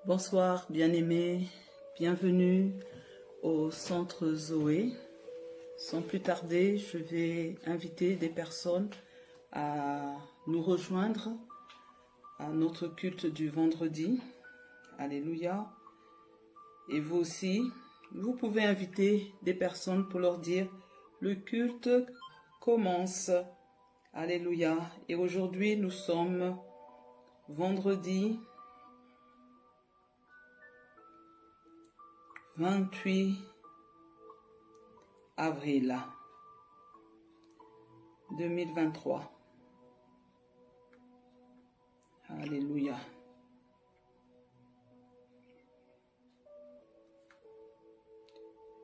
Bonsoir bien-aimés, bienvenue au Centre Zoé. Sans plus tarder, je vais inviter des personnes à nous rejoindre à notre culte du vendredi. Alléluia. Et vous aussi, vous pouvez inviter des personnes pour leur dire le culte commence. Alléluia. Et aujourd'hui, nous sommes vendredi 28 avril 2023. Alléluia.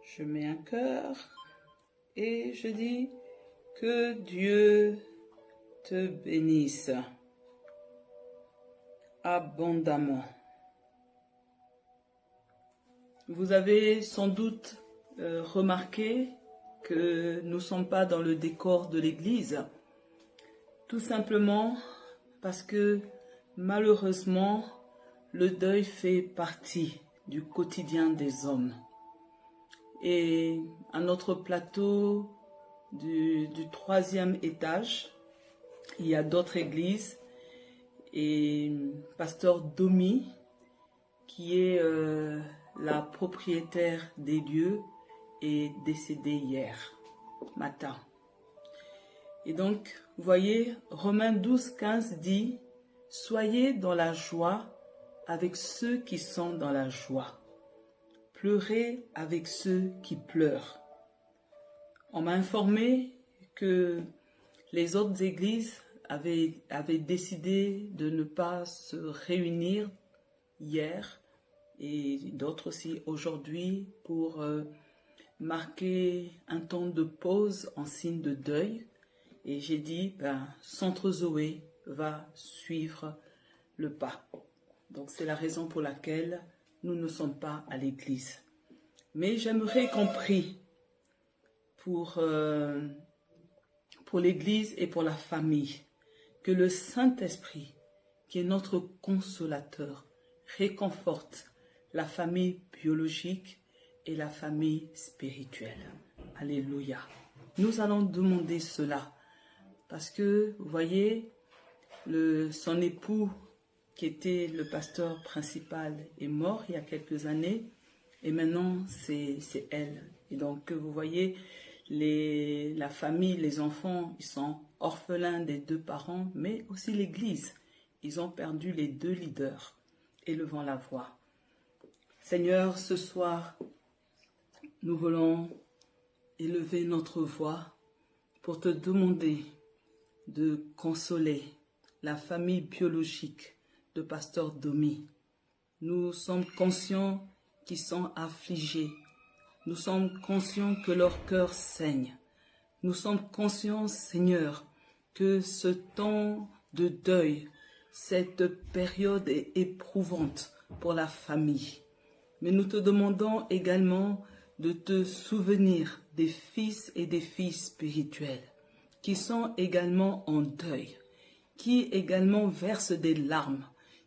Je mets un cœur et je dis que Dieu te bénisse abondamment. Vous avez sans doute remarqué que nous ne sommes pas dans le décor de l'église, tout simplement parce que malheureusement, le deuil fait partie du quotidien des hommes. Et à notre plateau du 3e étage, il y a d'autres églises et Pasteur Domi, qui est la propriétaire des lieux, est décédée hier matin. Et donc, vous voyez, Romains 12:15 dit « Soyez dans la joie avec ceux qui sont dans la joie. Pleurez avec ceux qui pleurent. » On m'a informé que les autres églises avaient décidé de ne pas se réunir hier et d'autres aussi aujourd'hui pour marquer un temps de pause en signe de deuil. Et j'ai dit, Centre Zoé va suivre le pas. Donc c'est la raison pour laquelle nous ne sommes pas à l'église. Mais j'aimerais qu'on prie pour l'église et pour la famille, que le Saint-Esprit, qui est notre consolateur, réconforte la famille biologique et la famille spirituelle. Alléluia. Nous allons demander cela parce que, vous voyez, son époux, qui était le pasteur principal, est mort il y a quelques années et maintenant c'est elle. Et donc, vous voyez, la famille, les enfants, ils sont orphelins des 2 parents, mais aussi l'église. Ils ont perdu les 2 leaders. Élevons la voix. Seigneur, ce soir, nous voulons élever notre voix pour te demander de consoler la famille biologique de Pasteur Domi. Nous sommes conscients qu'ils sont affligés. Nous sommes conscients que leur cœur saigne. Nous sommes conscients, Seigneur, que ce temps de deuil, cette période est éprouvante pour la famille. Mais nous te demandons également de te souvenir des fils et des filles spirituels qui sont également en deuil, qui également versent des larmes,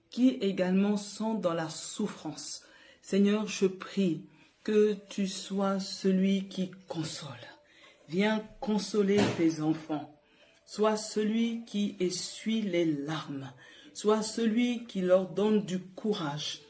qui également sont dans la souffrance. Seigneur, je prie que tu sois celui qui console. Viens consoler tes enfants. Sois celui qui essuie les larmes. Sois celui qui leur donne du courage.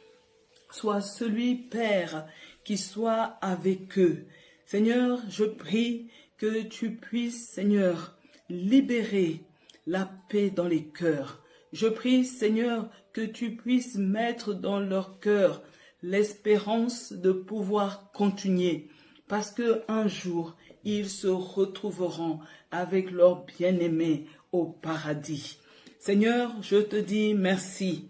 Sois celui, Père, qui soit avec eux. Seigneur, je prie que tu puisses, Seigneur, libérer la paix dans les cœurs. Je prie, Seigneur, que tu puisses mettre dans leur cœur l'espérance de pouvoir continuer, parce que un jour, ils se retrouveront avec leurs bien-aimés au paradis. Seigneur, je te dis merci,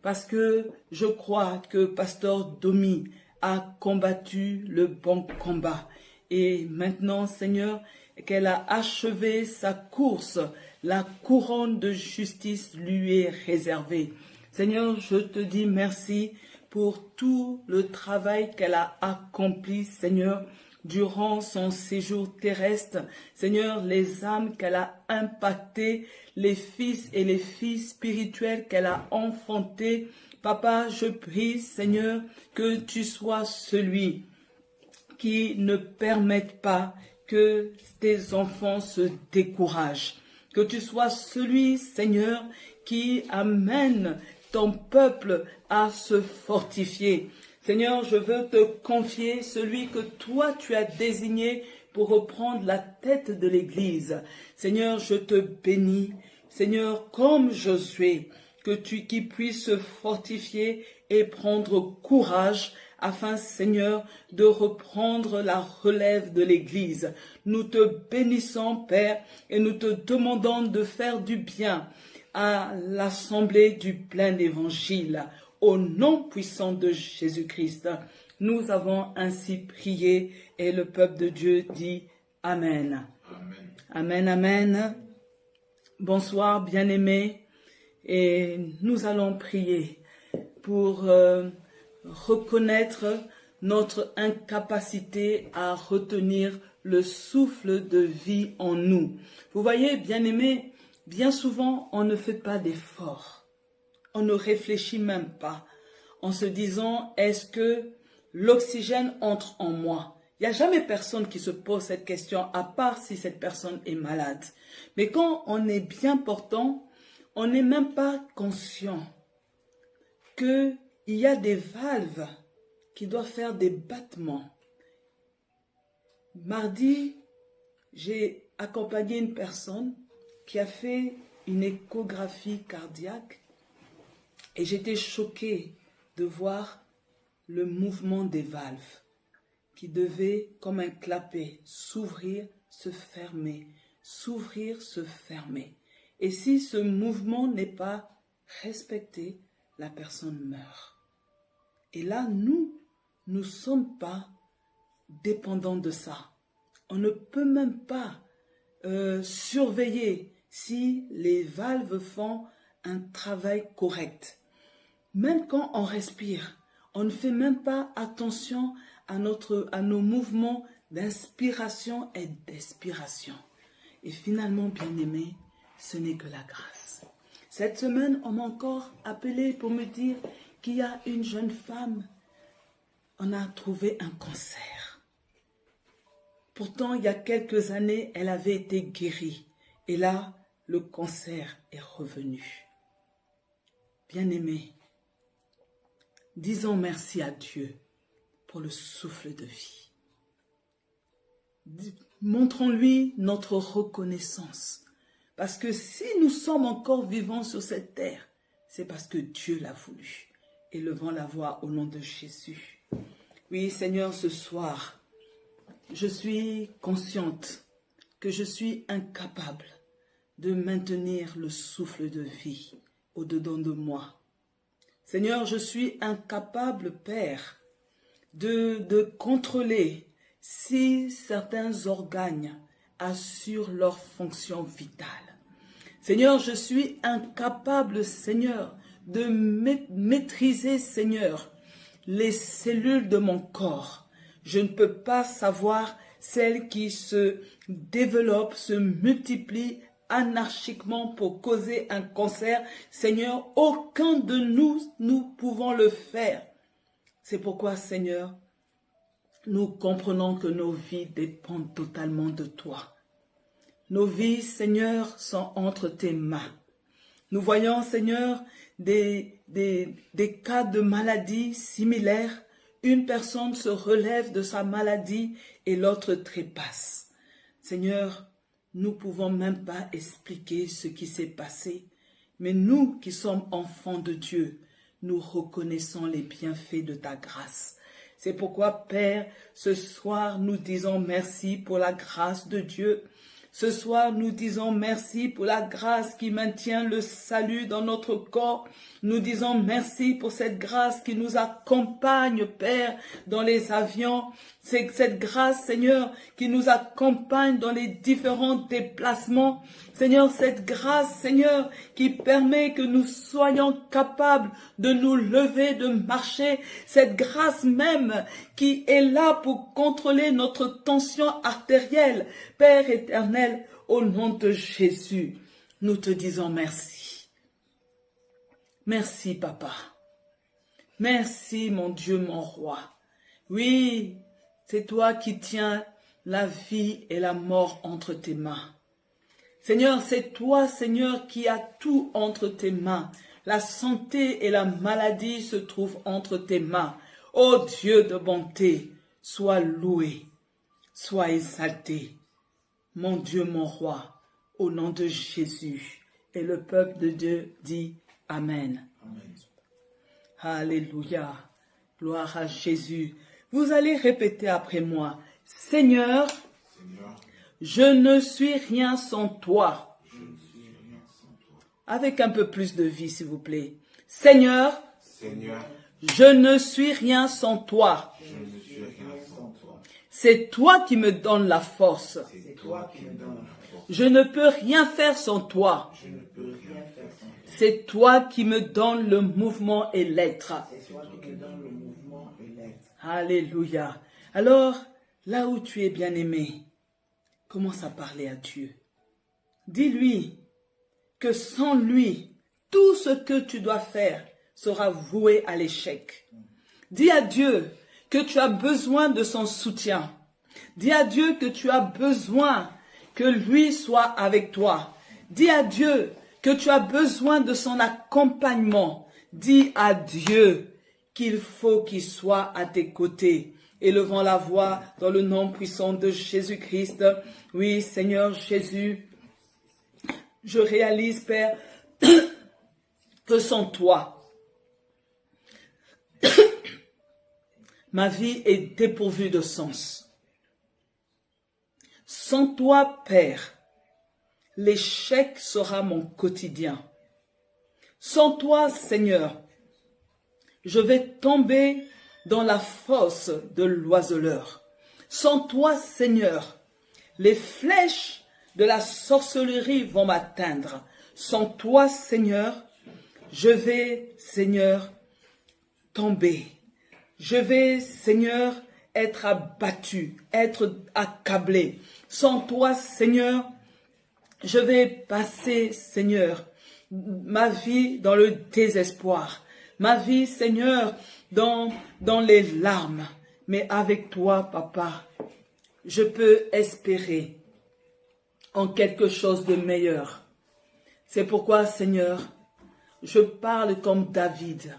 parce que je crois que Pasteur Domi a combattu le bon combat. Et maintenant, Seigneur, qu'elle a achevé sa course, la couronne de justice lui est réservée. Seigneur, je te dis merci pour tout le travail qu'elle a accompli, Seigneur, durant son séjour terrestre. Seigneur, les âmes qu'elle a impactées, les fils et les filles spirituels qu'elle a enfantés. Papa, je prie, Seigneur, que tu sois celui qui ne permette pas que tes enfants se découragent. Que tu sois celui, Seigneur, qui amène ton peuple à se fortifier. Seigneur, je veux te confier celui que toi tu as désigné pour reprendre la tête de l'Église. Seigneur, je te bénis. Seigneur, comme Josué, qui puisse se fortifier et prendre courage afin, Seigneur, de reprendre la relève de l'Église. Nous te bénissons, Père, et nous te demandons de faire du bien à l'assemblée du plein évangile. Au nom puissant de Jésus-Christ, nous avons ainsi prié et le peuple de Dieu dit Amen. Amen, amen. Bonsoir, bien-aimés, et nous allons prier pour reconnaître notre incapacité à retenir le souffle de vie en nous. Vous voyez, bien-aimés, bien souvent, on ne fait pas d'efforts. On ne réfléchit même pas en se disant, est-ce que l'oxygène entre en moi? Il n'y a jamais personne qui se pose cette question, à part si cette personne est malade. Mais quand on est bien portant, on n'est même pas conscient qu'il y a des valves qui doivent faire des battements. Mardi, j'ai accompagné une personne qui a fait une échographie cardiaque et j'étais choquée de voir le mouvement des valves qui devaient, comme un clapet, s'ouvrir, se fermer, s'ouvrir, se fermer. Et si ce mouvement n'est pas respecté, la personne meurt. Et là, nous ne sommes pas dépendants de ça. On ne peut même pas surveiller si les valves font un travail correct. Même quand on respire, on ne fait même pas attention à nos mouvements d'inspiration et d'expiration. Et finalement, bien-aimés, ce n'est que la grâce. Cette semaine, on m'a encore appelé pour me dire qu'il y a une jeune femme, on a trouvé un cancer. Pourtant, il y a quelques années, elle avait été guérie. Et là, le cancer est revenu. Bien-aimés, disons merci à Dieu pour le souffle de vie. Montrons-lui notre reconnaissance. Parce que si nous sommes encore vivants sur cette terre, c'est parce que Dieu l'a voulu. Élevons la voix au nom de Jésus. Oui, Seigneur, ce soir, je suis consciente que je suis incapable de maintenir le souffle de vie au-dedans de moi. Seigneur, je suis incapable, Père, de contrôler si certains organes assurent leur fonction vitale. Seigneur, je suis incapable, Seigneur, de maîtriser, Seigneur, les cellules de mon corps. Je ne peux pas savoir celles qui se développent, se multiplient anarchiquement pour causer un cancer. Seigneur, aucun de nous pouvons le faire. C'est pourquoi, Seigneur, nous comprenons que nos vies dépendent totalement de toi. Nos vies, Seigneur, sont entre tes mains. Nous voyons, Seigneur, des cas de maladies similaires. Une personne se relève de sa maladie et l'autre trépasse. Seigneur, nous ne pouvons même pas expliquer ce qui s'est passé. Mais nous qui sommes enfants de Dieu, nous reconnaissons les bienfaits de ta grâce. C'est pourquoi, Père, ce soir, nous disons merci pour la grâce de Dieu. Ce soir, nous disons merci pour la grâce qui maintient le salut dans notre corps. Nous disons merci pour cette grâce qui nous accompagne, Père, dans les avions. C'est cette grâce, Seigneur, qui nous accompagne dans les différents déplacements. Seigneur, cette grâce, Seigneur, qui permet que nous soyons capables de nous lever, de marcher. Cette grâce même qui est là pour contrôler notre tension artérielle. Père éternel, au nom de Jésus, nous te disons merci. Merci, Papa. Merci, mon Dieu, mon roi. Oui, c'est toi qui tiens la vie et la mort entre tes mains. Seigneur, c'est toi, Seigneur, qui as tout entre tes mains. La santé et la maladie se trouvent entre tes mains. Ô Dieu de bonté, sois loué, sois exalté. Mon Dieu, mon roi, au nom de Jésus. Et le peuple de Dieu dit Amen. Amen. Alléluia. Gloire à Jésus. Vous allez répéter après moi. Seigneur, je ne suis rien sans toi. Avec un peu plus de vie, s'il vous plaît. Seigneur, je ne suis rien sans toi. C'est toi qui me donnes la force. Je ne peux rien faire sans toi. C'est toi qui me donnes le mouvement et l'être. Alléluia. Alors, là où tu es bien-aimé, commence à parler à Dieu. Dis-lui que sans lui, tout ce que tu dois faire sera voué à l'échec. Dis à Dieu que tu as besoin de son soutien. Dis à Dieu que tu as besoin que lui soit avec toi. Dis à Dieu que tu as besoin de son accompagnement. Dis à Dieu qu'il faut qu'il soit à tes côtés. Élevons la voix dans le nom puissant de Jésus-Christ. Oui, Seigneur Jésus, je réalise, Père, que sans toi, ma vie est dépourvue de sens. Sans toi, Père, l'échec sera mon quotidien. Sans toi, Seigneur, je vais tomber dans la fosse de l'oiseleur. Sans toi, Seigneur, les flèches de la sorcellerie vont m'atteindre. Sans toi, Seigneur, je vais, Seigneur, tomber. Je vais, Seigneur, être abattu, être accablé. Sans toi, Seigneur, je vais passer, Seigneur, ma vie dans le désespoir. Ma vie, Seigneur, dans les larmes. Mais avec toi, Papa, je peux espérer en quelque chose de meilleur. C'est pourquoi, Seigneur, je parle comme David,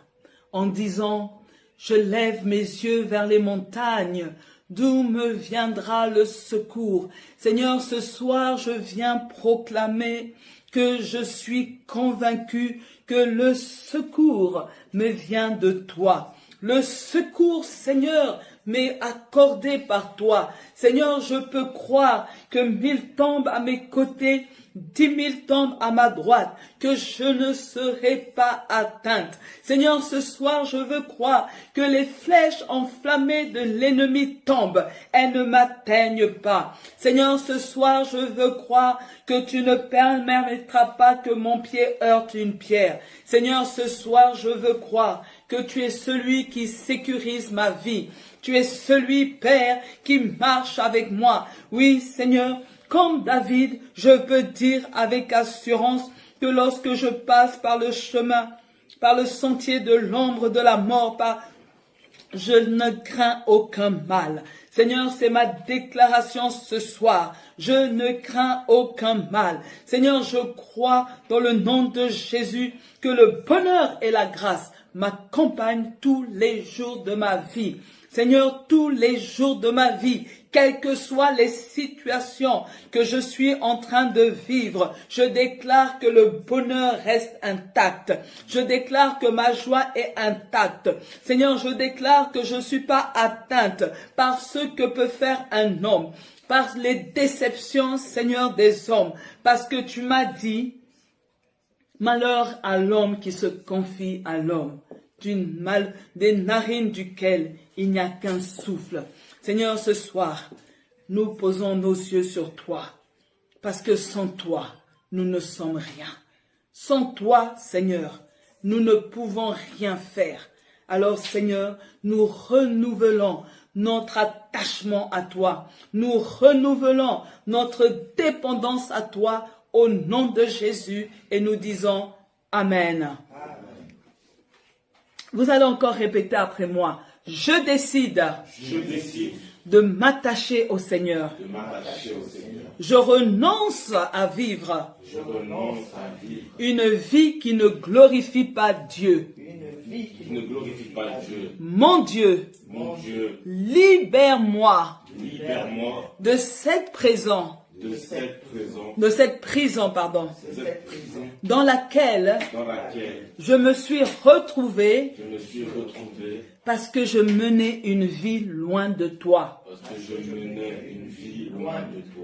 en disant, je lève mes yeux vers les montagnes, d'où me viendra le secours. Seigneur, ce soir, je viens proclamer que je suis convaincu que le secours me vient de toi. Le secours, Seigneur, m'est accordé par toi. Seigneur, je peux croire que 1000 tombent à mes côtés, 10 000 tombent à ma droite, que je ne serai pas atteinte. Seigneur, ce soir, je veux croire que les flèches enflammées de l'ennemi tombent. Elles ne m'atteignent pas. Seigneur, ce soir, je veux croire que tu ne permettras pas que mon pied heurte une pierre. Seigneur, ce soir, je veux croire que tu es celui qui sécurise ma vie. Tu es celui, Père, qui marche avec moi. Oui, Seigneur, comme David, je peux dire avec assurance que lorsque je passe par le chemin, par le sentier de l'ombre de la mort, je ne crains aucun mal. Seigneur, c'est ma déclaration ce soir. Je ne crains aucun mal. Seigneur, je crois dans le nom de Jésus que le bonheur et la grâce m'accompagnent tous les jours de ma vie. Seigneur, tous les jours de ma vie, quelles que soient les situations que je suis en train de vivre, je déclare que le bonheur reste intact. Je déclare que ma joie est intacte. Seigneur, je déclare que je ne suis pas atteinte par ce que peut faire un homme, par les déceptions, Seigneur, des hommes, parce que tu m'as dit, malheur à l'homme qui se confie à l'homme, des narines duquel il n'y a qu'un souffle. Seigneur, ce soir, nous posons nos yeux sur toi, parce que sans toi, nous ne sommes rien. Sans toi, Seigneur, nous ne pouvons rien faire. Alors, Seigneur, nous renouvelons notre attachement à toi. Nous renouvelons notre dépendance à toi au nom de Jésus et nous disons Amen. Vous allez encore répéter après moi. Je décide de m'attacher au Seigneur. Je renonce à vivre une vie qui ne glorifie pas Dieu. Mon Dieu, libère-moi de cette prison. De cette prison, dans laquelle je me suis retrouvé parce que je menais une vie loin de toi.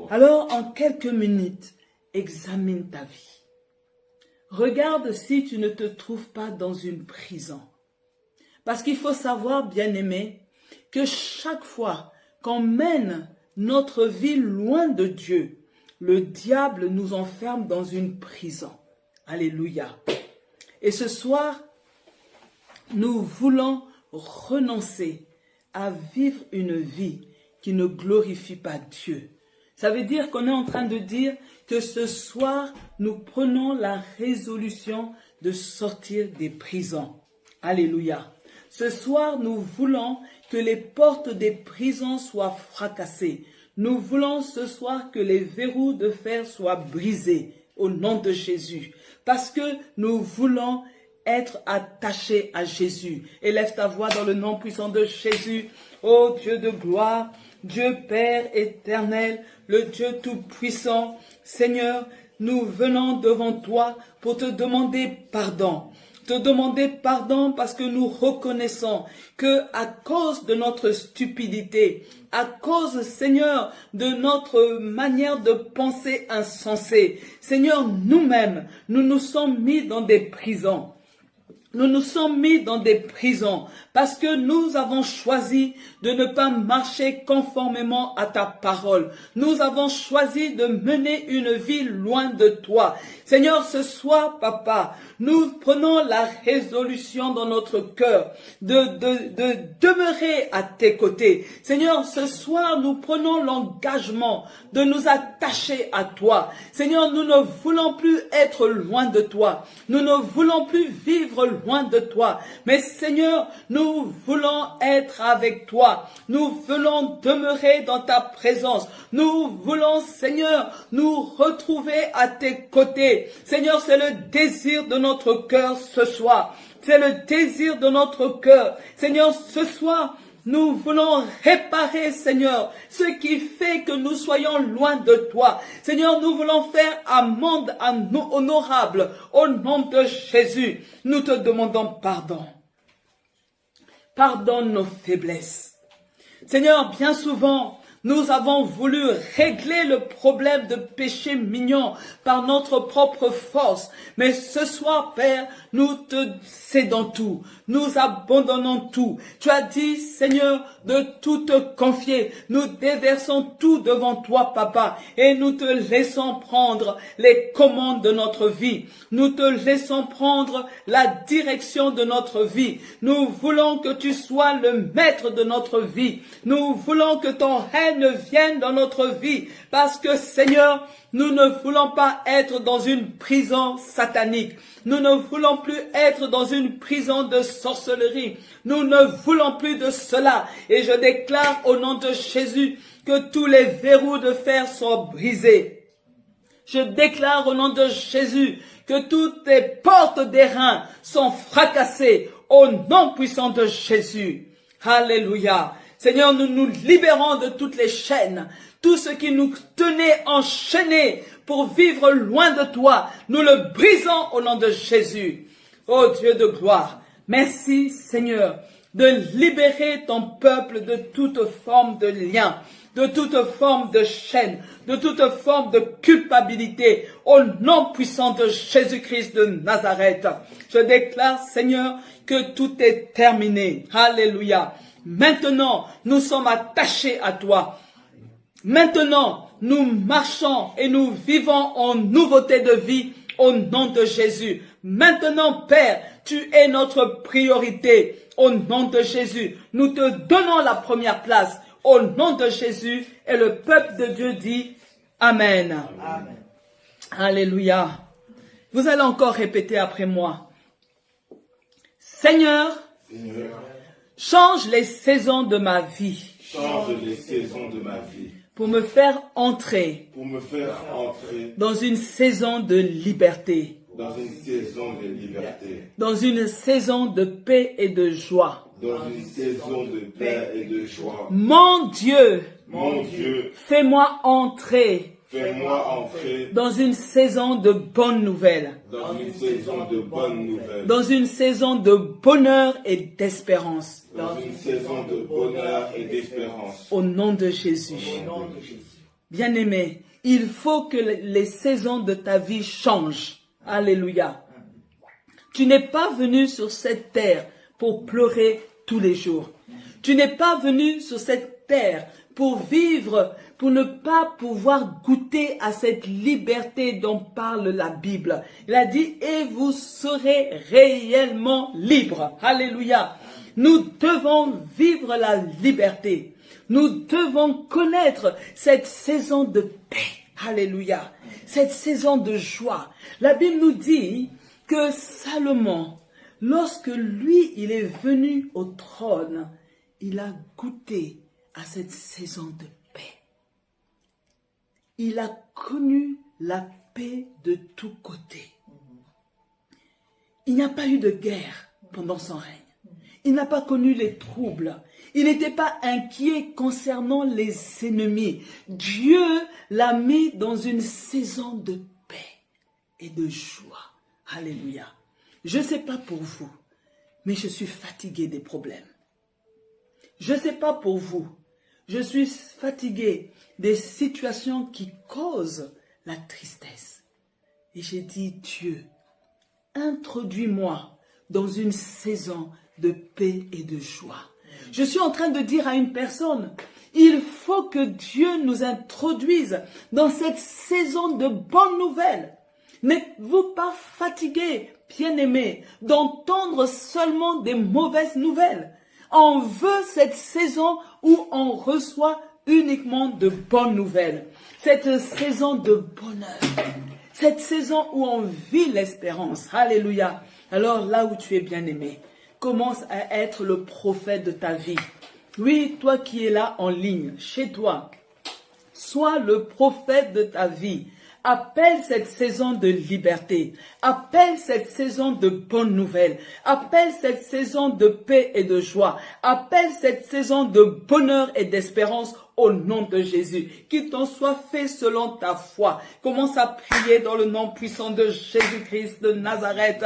Alors, en quelques minutes, examine ta vie. Regarde si tu ne te trouves pas dans une prison. Parce qu'il faut savoir, bien-aimé, que chaque fois qu'on mène notre vie loin de Dieu, le diable nous enferme dans une prison. Alléluia. Et ce soir, nous voulons renoncer à vivre une vie qui ne glorifie pas Dieu. Ça veut dire qu'on est en train de dire que ce soir, nous prenons la résolution de sortir des prisons. Alléluia. Ce soir, nous voulons que les portes des prisons soient fracassées. Nous voulons ce soir que les verrous de fer soient brisés au nom de Jésus. Parce que nous voulons être attachés à Jésus. Élève ta voix dans le nom puissant de Jésus. Ô Dieu de gloire, Dieu Père éternel, le Dieu tout-puissant. Seigneur, nous venons devant toi pour te demander pardon. Te demander pardon parce que nous reconnaissons que à cause de notre stupidité, à cause, Seigneur, de notre manière de penser insensée, Seigneur, nous-mêmes, nous nous sommes mis dans des prisons. Nous nous sommes mis dans des prisons parce que nous avons choisi de ne pas marcher conformément à ta parole. Nous avons choisi de mener une vie loin de toi. Seigneur, ce soir, Papa, nous prenons la résolution dans notre cœur de demeurer à tes côtés. Seigneur, ce soir, nous prenons l'engagement de nous attacher à toi. Seigneur, nous ne voulons plus être loin de toi. Nous ne voulons plus vivre loin de toi. Mais Seigneur, nous voulons être avec toi. Nous voulons demeurer dans ta présence. Nous voulons, Seigneur, nous retrouver à tes côtés. Seigneur, c'est le désir de notre cœur ce soir. C'est le désir de notre cœur. Seigneur, ce soir, nous voulons réparer, Seigneur, ce qui fait que nous soyons loin de toi. Seigneur, nous voulons faire amende à nous honorable. Au nom de Jésus, nous te demandons pardon. Pardonne nos faiblesses. Seigneur, bien souvent, nous avons voulu régler le problème de péché mignon par notre propre force. Mais ce soir, Père, nous te cédons tout. Nous abandonnons tout. Tu as dit, Seigneur, de tout te confier. Nous déversons tout devant toi, Papa. Et nous te laissons prendre les commandes de notre vie. Nous te laissons prendre la direction de notre vie. Nous voulons que tu sois le maître de notre vie. Nous voulons que ton règne vienne dans notre vie. Parce que, Seigneur, nous ne voulons pas être dans une prison satanique. Nous ne voulons plus être dans une prison de sorcellerie. Nous ne voulons plus de cela. Et je déclare au nom de Jésus que tous les verrous de fer sont brisés. Je déclare au nom de Jésus que toutes les portes d'airain sont fracassées au nom puissant de Jésus. Alléluia. Seigneur, nous nous libérons de toutes les chaînes. Tout ce qui nous tenait enchaînés pour vivre loin de toi, nous le brisons au nom de Jésus. Oh Dieu de gloire, merci Seigneur de libérer ton peuple de toute forme de lien, de toute forme de chaîne, de toute forme de culpabilité, au nom puissant de Jésus-Christ de Nazareth. Je déclare, Seigneur, que tout est terminé. Alléluia. Maintenant, nous sommes attachés à toi. Maintenant, nous marchons et nous vivons en nouveauté de vie au nom de Jésus. Maintenant, Père, tu es notre priorité. Au nom de Jésus, nous te donnons la première place. Au nom de Jésus, et le peuple de Dieu dit Amen. Amen. Alléluia. Vous allez encore répéter après moi. Seigneur, change les saisons de ma vie. Change les saisons de ma vie. Pour me faire entrer. Dans une saison de liberté. Dans une saison de liberté. Dans une saison de paix et de joie. Dans une saison de paix et de joie. Mon Dieu, fais-moi entrer dans une saison de bonnes nouvelles. Dans une saison de bonnes nouvelles. Dans une saison de bonheur et d'espérance. Dans une saison de bonheur et d'espérance. Au nom de Jésus. Bien-aimé, il faut que les saisons de ta vie changent. Alléluia. Tu n'es pas venu sur cette terre pour pleurer tous les jours. Tu n'es pas venu sur cette terre pour vivre, pour ne pas pouvoir goûter à cette liberté dont parle la Bible. Il a dit, et vous serez réellement libres. Alléluia. Nous devons vivre la liberté. Nous devons connaître cette saison de paix. Alléluia. Cette saison de joie. La Bible nous dit que Salomon, lorsque lui, il est venu au trône, il a goûté à cette saison de paix. Il a connu la paix de tous côtés. Il n'y a pas eu de guerre pendant son règne. Il n'a pas connu les troubles. Il n'était pas inquiet concernant les ennemis. Dieu l'a mis dans une saison de paix et de joie. Alléluia. Je ne sais pas pour vous, mais je suis fatigué des problèmes. Je ne sais pas pour vous, je suis fatigué des situations qui causent la tristesse. Et j'ai dit, Dieu, introduis-moi dans une saison de paix et de joie. Je suis en train de dire à une personne, il faut que Dieu nous introduise dans cette saison de bonnes nouvelles. N'êtes-vous pas fatigué, bien-aimé, d'entendre seulement des mauvaises nouvelles? On veut cette saison où on reçoit uniquement de bonnes nouvelles. Cette saison de bonheur. Cette saison où on vit l'espérance. Alléluia. Alors là où tu es bien-aimé, commence à être le prophète de ta vie. Oui, toi qui es là en ligne, chez toi, sois le prophète de ta vie. Appelle cette saison de liberté. Appelle cette saison de bonnes nouvelles. Appelle cette saison de paix et de joie. Appelle cette saison de bonheur et d'espérance au nom de Jésus. Qu'il t'en soit fait selon ta foi. Commence à prier dans le nom puissant de Jésus-Christ de Nazareth.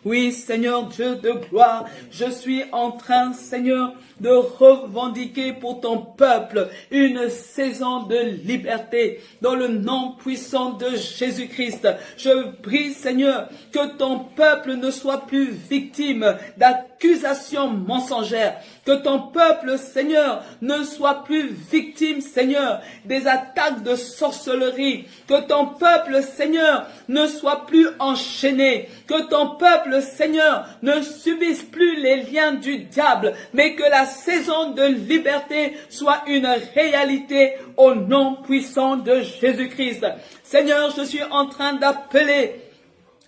Oui, Seigneur Dieu de gloire, je suis en train, Seigneur, de revendiquer pour ton peuple une saison de liberté dans le nom puissant de Jésus-Christ. Je prie, Seigneur, que ton peuple ne soit plus victime d'accusations mensongères. Que ton peuple, Seigneur, ne soit plus victime, Seigneur, des attaques de sorcellerie. Que ton peuple, Seigneur, ne soit plus enchaîné. Que ton peuple, Seigneur, ne subisse plus les liens du diable, mais que la saison de liberté soit une réalité au nom puissant de Jésus-Christ. Seigneur, je suis en train d'appeler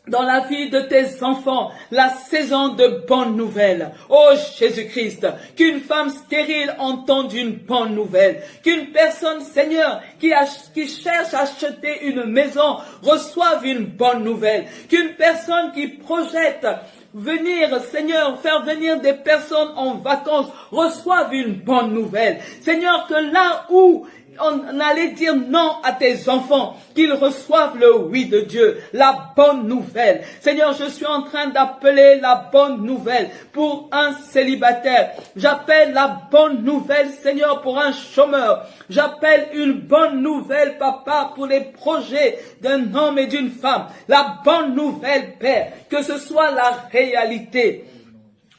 dans la vie de tes enfants, la saison de bonnes nouvelles. Oh Jésus-Christ, qu'une femme stérile entende une bonne nouvelle. Qu'une personne, Seigneur, qui cherche à acheter une maison, reçoive une bonne nouvelle. Qu'une personne qui projette venir, Seigneur, faire venir des personnes en vacances, reçoivent une bonne nouvelle. Seigneur, que là où on allait dire non à tes enfants, qu'ils reçoivent le oui de Dieu, la bonne nouvelle. Seigneur, je suis en train d'appeler la bonne nouvelle pour un célibataire. J'appelle la bonne nouvelle, Seigneur, pour un chômeur. J'appelle une bonne nouvelle, Papa, pour les projets d'un homme et d'une femme. La bonne nouvelle, Père, que ce soit la réalité.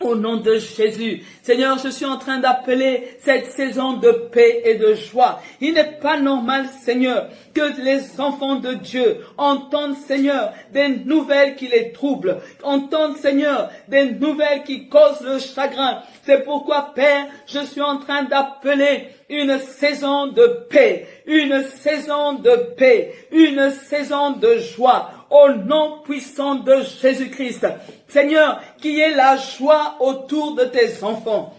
Au nom de Jésus, Seigneur, je suis en train d'appeler cette saison de paix et de joie. Il n'est pas normal, Seigneur, que les enfants de Dieu entendent, Seigneur, des nouvelles qui les troublent, entendent, Seigneur, des nouvelles qui causent le chagrin. C'est pourquoi, Père, je suis en train d'appeler une saison de paix, une saison de paix, une saison de joie. Au nom puissant de Jésus-Christ. Seigneur, qu'il y ait la joie autour de tes enfants.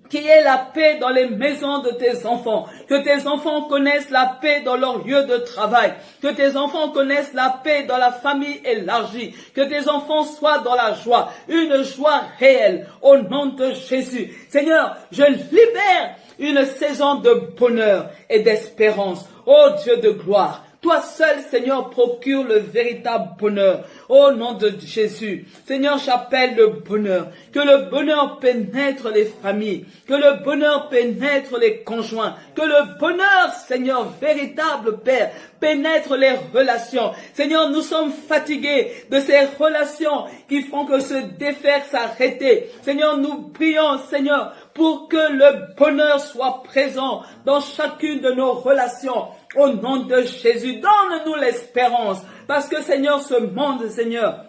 Qu'il y ait la paix dans les maisons de tes enfants. Que tes enfants connaissent la paix dans leur lieu de travail. Que tes enfants connaissent la paix dans la famille élargie. Que tes enfants soient dans la joie. Une joie réelle. Au nom de Jésus. Seigneur, je libère une saison de bonheur et d'espérance. Ô Dieu de gloire. Toi seul, Seigneur, procure le véritable bonheur. Au nom de Jésus. Seigneur, j'appelle le bonheur. Que le bonheur pénètre les familles. Que le bonheur pénètre les conjoints. Que le bonheur, Seigneur, véritable Père, pénètre les relations. Seigneur, nous sommes fatigués de ces relations qui font que se défaire, s'arrêter. Seigneur, nous prions, Seigneur, pour que le bonheur soit présent dans chacune de nos relations. Au nom de Jésus, donne-nous l'espérance. Parce que, Seigneur, ce monde, Seigneur,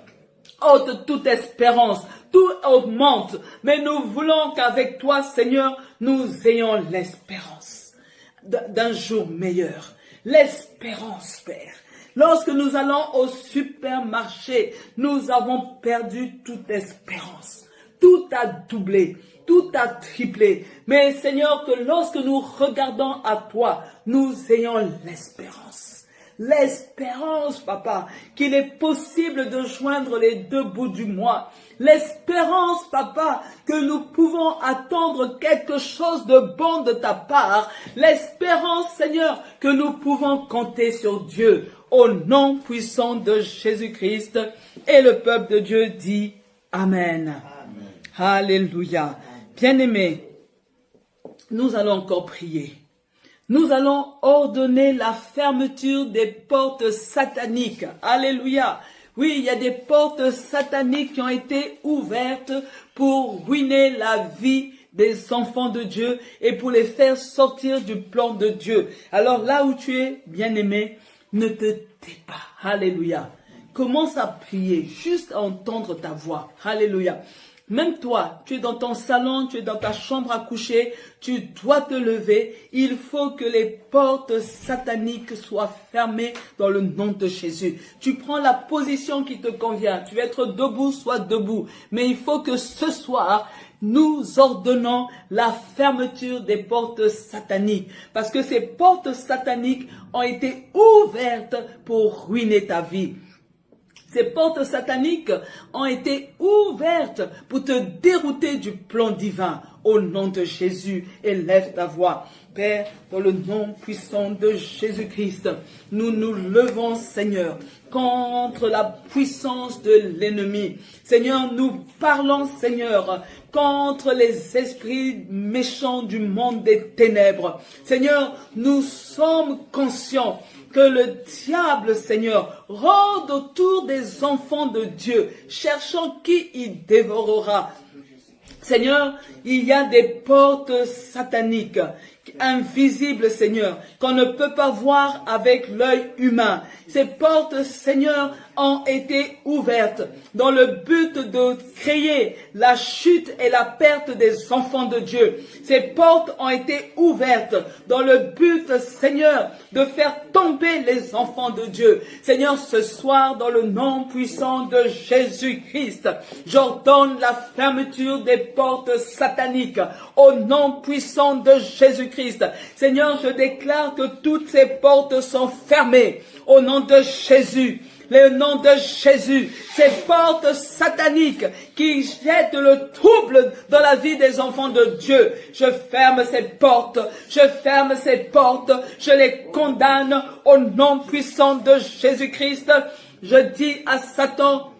ôte toute espérance. Tout augmente. Mais nous voulons qu'avec toi, Seigneur, nous ayons l'espérance d'un jour meilleur. L'espérance, Père. Lorsque nous allons au supermarché, nous avons perdu toute espérance. Tout a doublé. Tout a triplé. Mais Seigneur, que lorsque nous regardons à toi, nous ayons l'espérance. L'espérance, Papa, qu'il est possible de joindre les deux bouts du mois. L'espérance, Papa, que nous pouvons attendre quelque chose de bon de ta part. L'espérance, Seigneur, que nous pouvons compter sur Dieu. Au nom puissant de Jésus-Christ. Et le peuple de Dieu dit Amen. Amen. Alléluia. Bien-aimés, nous allons encore prier. Nous allons ordonner la fermeture des portes sataniques. Alléluia. Oui, il y a des portes sataniques qui ont été ouvertes pour ruiner la vie des enfants de Dieu et pour les faire sortir du plan de Dieu. Alors là où tu es, bien-aimé, ne te tais pas. Alléluia. Commence à prier, juste à entendre ta voix. Alléluia. Même toi, tu es dans ton salon, tu es dans ta chambre à coucher, tu dois te lever. Il faut que les portes sataniques soient fermées dans le nom de Jésus. Tu prends la position qui te convient. Tu veux être debout, sois debout. Mais il faut que ce soir, nous ordonnons la fermeture des portes sataniques. Parce que ces portes sataniques ont été ouvertes pour ruiner ta vie. Ces portes sataniques ont été ouvertes pour te dérouter du plan divin. Au nom de Jésus, élève ta voix. Père, dans le nom puissant de Jésus-Christ, nous nous levons, Seigneur, contre la puissance de l'ennemi. Seigneur, nous parlons, Seigneur, contre les esprits méchants du monde des ténèbres. Seigneur, nous sommes conscients que le diable, Seigneur, rôde autour des enfants de Dieu, cherchant qui il dévorera. Seigneur, il y a des portes sataniques, invisibles, Seigneur, qu'on ne peut pas voir avec l'œil humain. Ces portes, Seigneur, ont été ouvertes dans le but de créer la chute et la perte des enfants de Dieu. Ces portes ont été ouvertes dans le but, Seigneur, de faire tomber les enfants de Dieu. Seigneur, ce soir, dans le nom puissant de Jésus-Christ, j'ordonne la fermeture des portes sataniques au nom puissant de Jésus-Christ. Seigneur, je déclare que toutes ces portes sont fermées au nom de Jésus. le nom de Jésus, ces portes sataniques qui jettent le trouble dans la vie des enfants de Dieu, je ferme ces portes, je les condamne au nom puissant de Jésus-Christ. Je dis à Satan,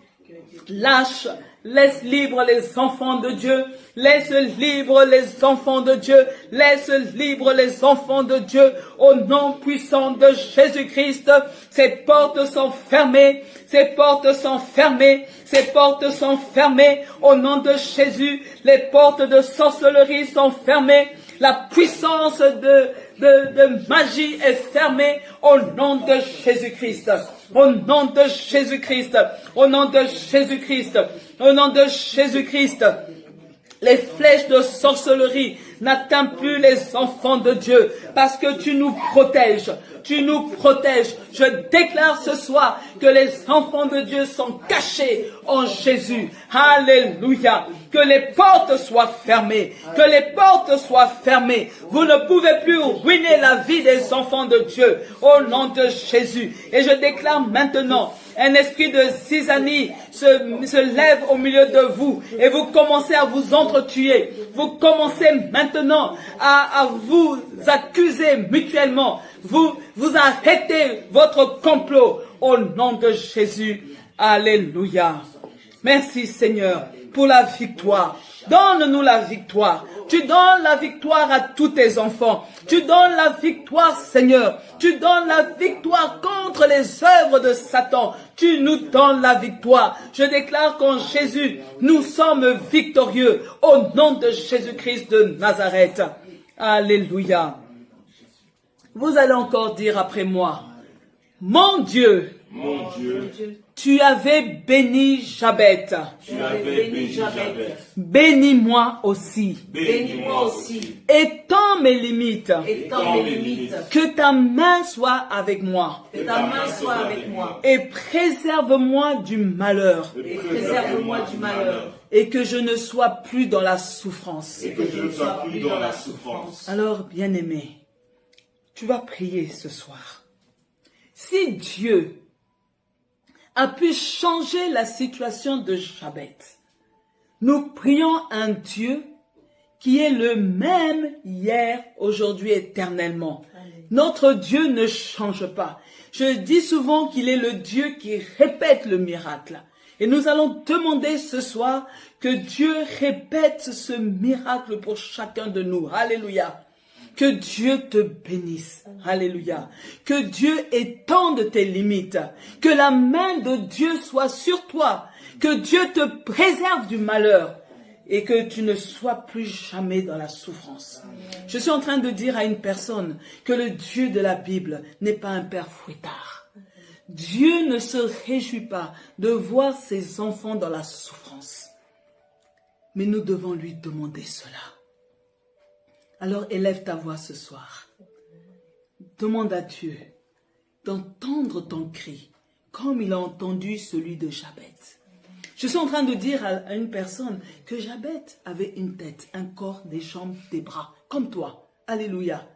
lâche, laisse libre les enfants de Dieu, laisse libre les enfants de Dieu, laisse libre les enfants de Dieu, au nom puissant de Jésus-Christ. Ces portes sont fermées, ces portes sont fermées, ces portes sont fermées, au nom de Jésus. Les portes de sorcellerie sont fermées, la puissance de magie est fermée, au nom de Jésus-Christ. Au nom de Jésus-Christ, au nom de Jésus-Christ, au nom de Jésus-Christ, les flèches de sorcellerie n'atteignent plus les enfants de Dieu parce que tu nous protèges, tu nous protèges. Je déclare ce soir que les enfants de Dieu sont cachés en Jésus. Alléluia. Que les portes soient fermées, que les portes soient fermées. Vous ne pouvez plus ruiner la vie des enfants de Dieu au nom de Jésus. Et je déclare maintenant, un esprit de zizanie se lève au milieu de vous et vous commencez à vous entretuer. Vous commencez maintenant à vous accuser mutuellement. Vous arrêtez votre complot au nom de Jésus. Alléluia. Merci Seigneur pour la victoire. Donne-nous la victoire. Tu donnes la victoire à tous tes enfants. Tu donnes la victoire, Seigneur. Tu donnes la victoire contre les œuvres de Satan. Tu nous donnes la victoire. Je déclare qu'en Jésus, nous sommes victorieux au nom de Jésus-Christ de Nazareth. Alléluia. Vous allez encore dire après moi, mon Dieu, tu avais béni Jabet. Bénis-moi aussi. Étends mes limites. Que ta main soit avec moi. Et préserve-moi du malheur. Et que je ne sois plus dans la souffrance. Alors, bien-aimé, tu vas prier ce soir. Si Dieu a pu changer la situation de Jabet, nous prions un Dieu qui est le même hier, aujourd'hui, éternellement. Notre Dieu ne change pas. Je dis souvent qu'il est le Dieu qui répète le miracle. Et nous allons demander ce soir que Dieu répète ce miracle pour chacun de nous. Alléluia. Que Dieu te bénisse. Alléluia. Que Dieu étende tes limites. Que la main de Dieu soit sur toi. Que Dieu te préserve du malheur. Et que tu ne sois plus jamais dans la souffrance. Je suis en train de dire à une personne que le Dieu de la Bible n'est pas un père fouettard. Dieu ne se réjouit pas de voir ses enfants dans la souffrance. Mais nous devons lui demander cela. Alors élève ta voix ce soir. Demande à Dieu d'entendre ton cri comme il a entendu celui de Jabet. Je suis en train de dire à une personne que Jabet avait une tête, un corps, des jambes, des bras, comme toi. Alléluia.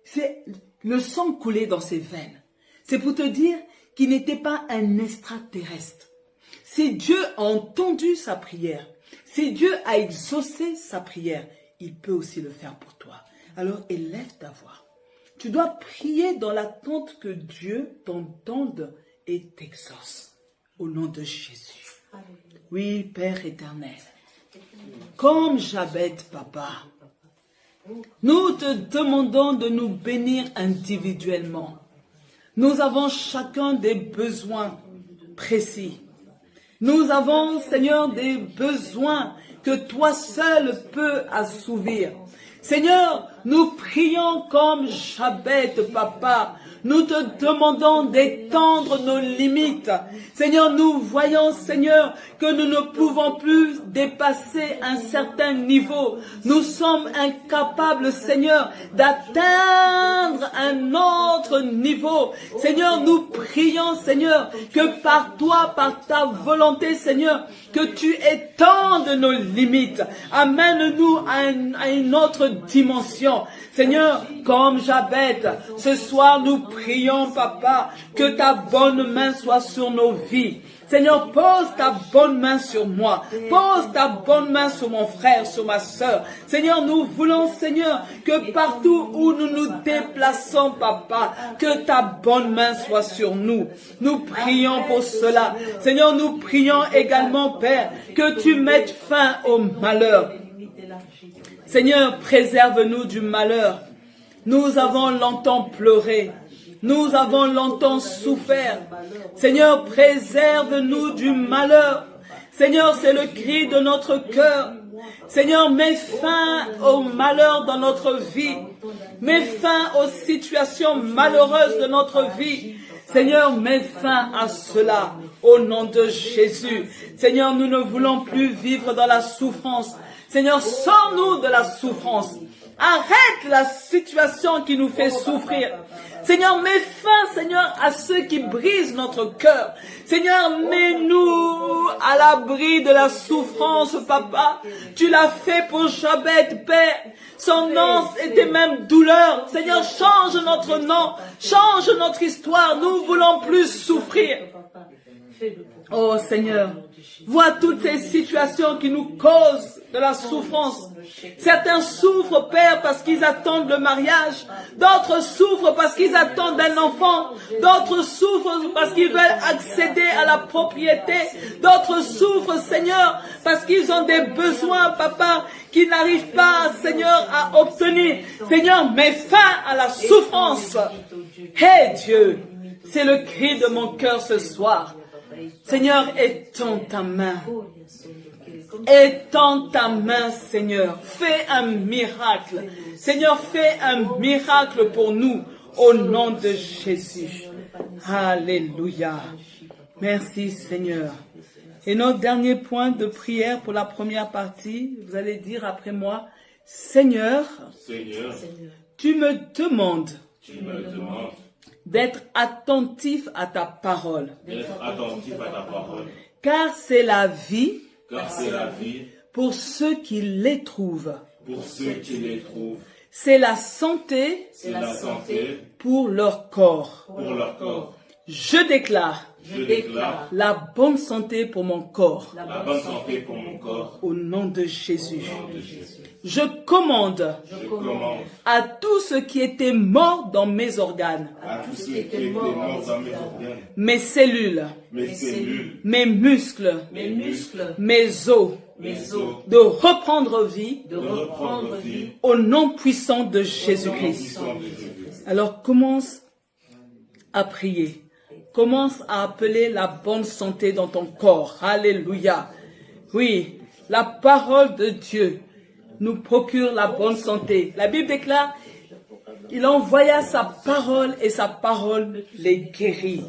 C'est le sang coulé dans ses veines. C'est pour te dire qu'il n'était pas un extraterrestre. Si Dieu a entendu sa prière, si Dieu a exaucé sa prière, il peut aussi le faire pour toi. Alors élève ta voix. Tu dois prier dans l'attente que Dieu t'entende et t'exauce. Au nom de Jésus. Oui, Père éternel. Comme Jabet, Papa, nous te demandons de nous bénir individuellement. Nous avons chacun des besoins précis. Nous avons, Seigneur, des besoins que toi seul peux assouvir. Seigneur, nous prions comme Jabet, Papa. Nous te demandons d'étendre nos limites. Seigneur, nous voyons, Seigneur, que nous ne pouvons plus dépasser un certain niveau. Nous sommes incapables, Seigneur, d'atteindre un autre niveau. Seigneur, nous prions, Seigneur, que par toi, par ta volonté, Seigneur, que tu étendes nos limites. Amène-nous à une autre dimension. Seigneur, comme Jabet, ce soir nous prions, Papa, que ta bonne main soit sur nos vies. Seigneur, pose ta bonne main sur moi. Pose ta bonne main sur mon frère, sur ma sœur. Seigneur, nous voulons, Seigneur, que partout où nous nous déplaçons, Papa, que ta bonne main soit sur nous. Nous prions pour cela. Seigneur, nous prions également, Père, que tu mettes fin au malheur. Seigneur, préserve-nous du malheur. Nous avons longtemps pleuré. Nous avons longtemps souffert. Seigneur, préserve-nous du malheur. Seigneur, c'est le cri de notre cœur. Seigneur, mets fin au malheur dans notre vie. Mets fin aux situations malheureuses de notre vie. Seigneur, mets fin à cela au nom de Jésus. Seigneur, nous ne voulons plus vivre dans la souffrance. Seigneur, sors-nous de la souffrance. Arrête la situation qui nous fait souffrir. Seigneur, mets fin, Seigneur, à ceux qui brisent notre cœur. Seigneur, mets-nous à l'abri de la souffrance, Papa. Tu l'as fait pour Jabez, Père. Son nom était même douleur. Seigneur, change notre nom, change notre histoire. Nous ne voulons plus souffrir. Oh Seigneur, vois toutes ces situations qui nous causent de la souffrance. Certains souffrent, Père, parce qu'ils attendent le mariage. D'autres souffrent parce qu'ils attendent un enfant. D'autres souffrent parce qu'ils veulent accéder à la propriété. D'autres souffrent, Seigneur, parce qu'ils ont des besoins, Papa, qu'ils n'arrivent pas, Seigneur, à obtenir. Seigneur, mets fin à la souffrance. Hé Dieu, c'est le cri de mon cœur ce soir. Seigneur, étends ta main. Étends ta main, Seigneur. Fais un miracle. Seigneur, fais un miracle pour nous au nom de Jésus. Alléluia. Merci, Seigneur. Et notre dernier point de prière pour la première partie, vous allez dire après moi, Seigneur, tu me demandes d'être attentif à ta parole. Car c'est la vie. Pour ceux qui les trouvent. C'est la santé. Pour leur corps. Je déclare. La bonne santé pour mon corps. Au nom de Jésus. Je commande à tout ce qui était mort dans mes organes, mes cellules, mes muscles, mes os, de reprendre vie au nom puissant de Jésus-Christ. Alors commence à prier. Commence à appeler la bonne santé dans ton corps. Alléluia. Oui, la parole de Dieu nous procure la bonne santé. La Bible déclare, il envoya sa parole et sa parole les guérit.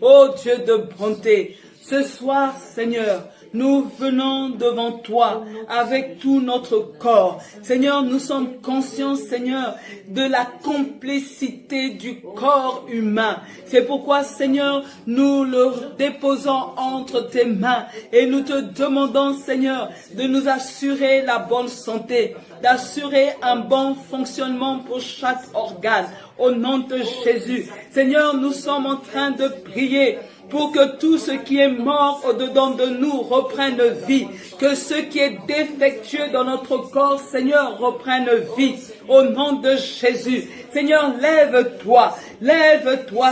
Oh Dieu de bonté, ce soir, Seigneur, nous venons devant toi avec tout notre corps. Seigneur, nous sommes conscients, Seigneur, de la complicité du corps humain. C'est pourquoi, Seigneur, nous le déposons entre tes mains et nous te demandons, Seigneur, de nous assurer la bonne santé, d'assurer un bon fonctionnement pour chaque organe. Au nom de Jésus, Seigneur, nous sommes en train de prier pour que tout ce qui est mort au-dedans de nous reprenne vie, que ce qui est défectueux dans notre corps, Seigneur, reprenne vie, au nom de Jésus. Seigneur, lève-toi,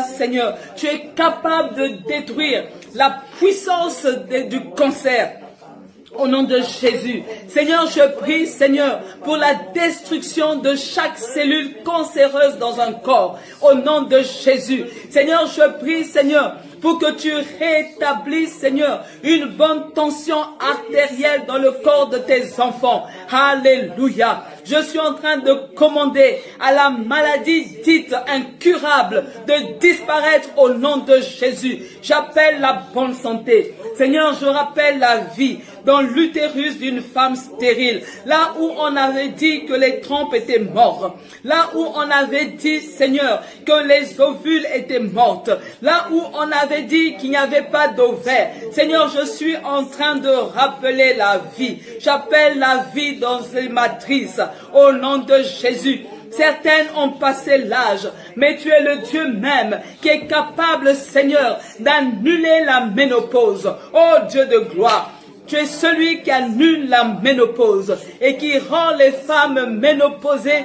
Seigneur, tu es capable de détruire la puissance du cancer. Au nom de Jésus. Seigneur, je prie, Seigneur, pour la destruction de chaque cellule cancéreuse dans un corps. Au nom de Jésus. Seigneur, je prie, Seigneur, pour que tu rétablisses, Seigneur, une bonne tension artérielle dans le corps de tes enfants. Alléluia. Je suis en train de commander à la maladie dite incurable de disparaître au nom de Jésus. J'appelle la bonne santé. Seigneur, je rappelle la vie dans l'utérus d'une femme stérile. Là où on avait dit que les trompes étaient mortes. Là où on avait dit, Seigneur, que les ovules étaient mortes. Là où on avait dit qu'il n'y avait pas d'ovaire. Seigneur, je suis en train de rappeler la vie. J'appelle la vie dans les matrices. Au nom de Jésus. Certaines ont passé l'âge, mais tu es le Dieu même qui est capable, Seigneur, d'annuler la ménopause. Oh Dieu de gloire, tu es celui qui annule la ménopause et qui rend les femmes ménopausées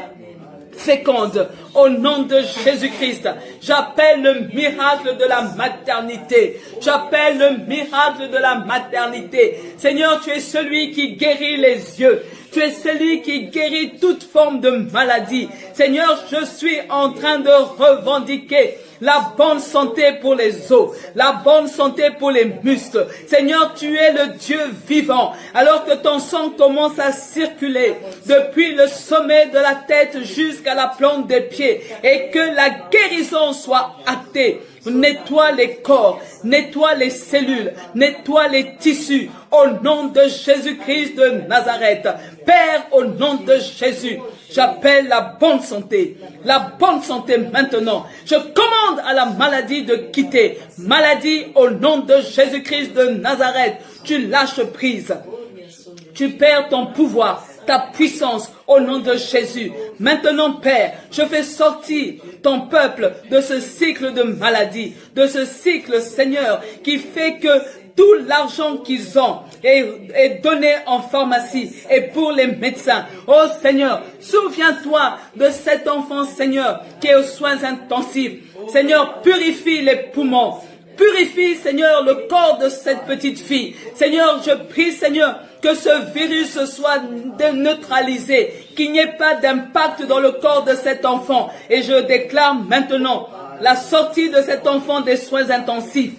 fécondes. Au nom de Jésus-Christ, j'appelle le miracle de la maternité. J'appelle le miracle de la maternité. Seigneur, tu es celui qui guérit les yeux. Tu es celui qui guérit toute forme de maladie. Seigneur, je suis en train de revendiquer la bonne santé pour les os, la bonne santé pour les muscles. Seigneur, tu es le Dieu vivant. Alors que ton sang commence à circuler depuis le sommet de la tête jusqu'à la plante des pieds et que la guérison soit actée. Nettoie les corps, nettoie les cellules, nettoie les tissus au nom de Jésus-Christ de Nazareth. Père, au nom de Jésus, j'appelle la bonne santé maintenant. Je commande à la maladie de quitter. Maladie, au nom de Jésus-Christ de Nazareth, tu lâches prise. Tu perds ton pouvoir, ta puissance au nom de Jésus. Maintenant, Père, je fais sortir ton peuple de ce cycle de maladie, de ce cycle, Seigneur, qui fait que tout l'argent qu'ils ont est donné en pharmacie et pour les médecins. Oh Seigneur, souviens-toi de cet enfant, Seigneur, qui est aux soins intensifs. Seigneur, purifie les poumons. Purifie, Seigneur, le corps de cette petite fille. Seigneur, je prie, Seigneur, que ce virus soit neutralisé, qu'il n'y ait pas d'impact dans le corps de cet enfant. Et je déclare maintenant la sortie de cet enfant des soins intensifs.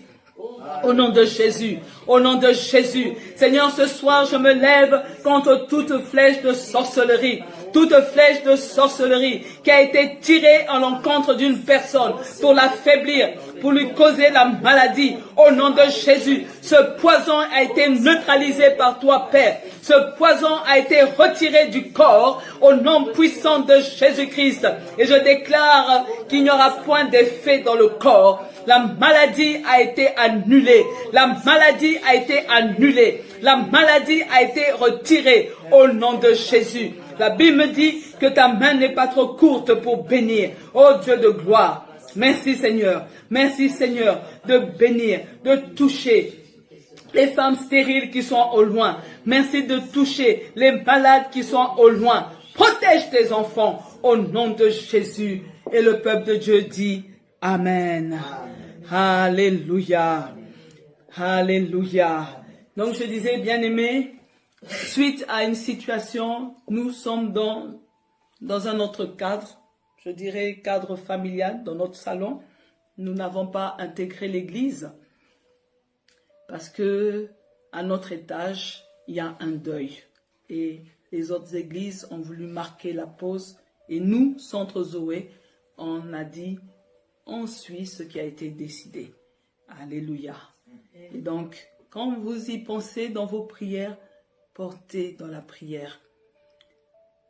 Au nom de Jésus, au nom de Jésus. Seigneur, ce soir, je me lève contre toute flèche de sorcellerie. Toute flèche de sorcellerie qui a été tirée à l'encontre d'une personne pour l'affaiblir, pour lui causer la maladie. Au nom de Jésus, ce poison a été neutralisé par toi, Père. Ce poison a été retiré du corps au nom puissant de Jésus-Christ. Et je déclare qu'il n'y aura point d'effet dans le corps. La maladie a été annulée. La maladie a été annulée. La maladie a été retirée au nom de Jésus. La Bible me dit que ta main n'est pas trop courte pour bénir. Oh Dieu de gloire. Merci Seigneur. Merci Seigneur de bénir, de toucher les femmes stériles qui sont au loin. Merci de toucher les malades qui sont au loin. Protège tes enfants au nom de Jésus. Et le peuple de Dieu dit Amen. Alléluia. Alléluia. Donc je disais, bien-aimés, suite à une situation, nous sommes dans un autre cadre, je dirais cadre familial, dans notre salon. Nous n'avons pas intégré l'église parce que à notre étage, il y a un deuil. Et les autres églises ont voulu marquer la pause. Et nous, Centre Zoé, on a dit, on suit ce qui a été décidé. Alléluia. Et donc, quand vous y pensez dans vos prières, portez dans la prière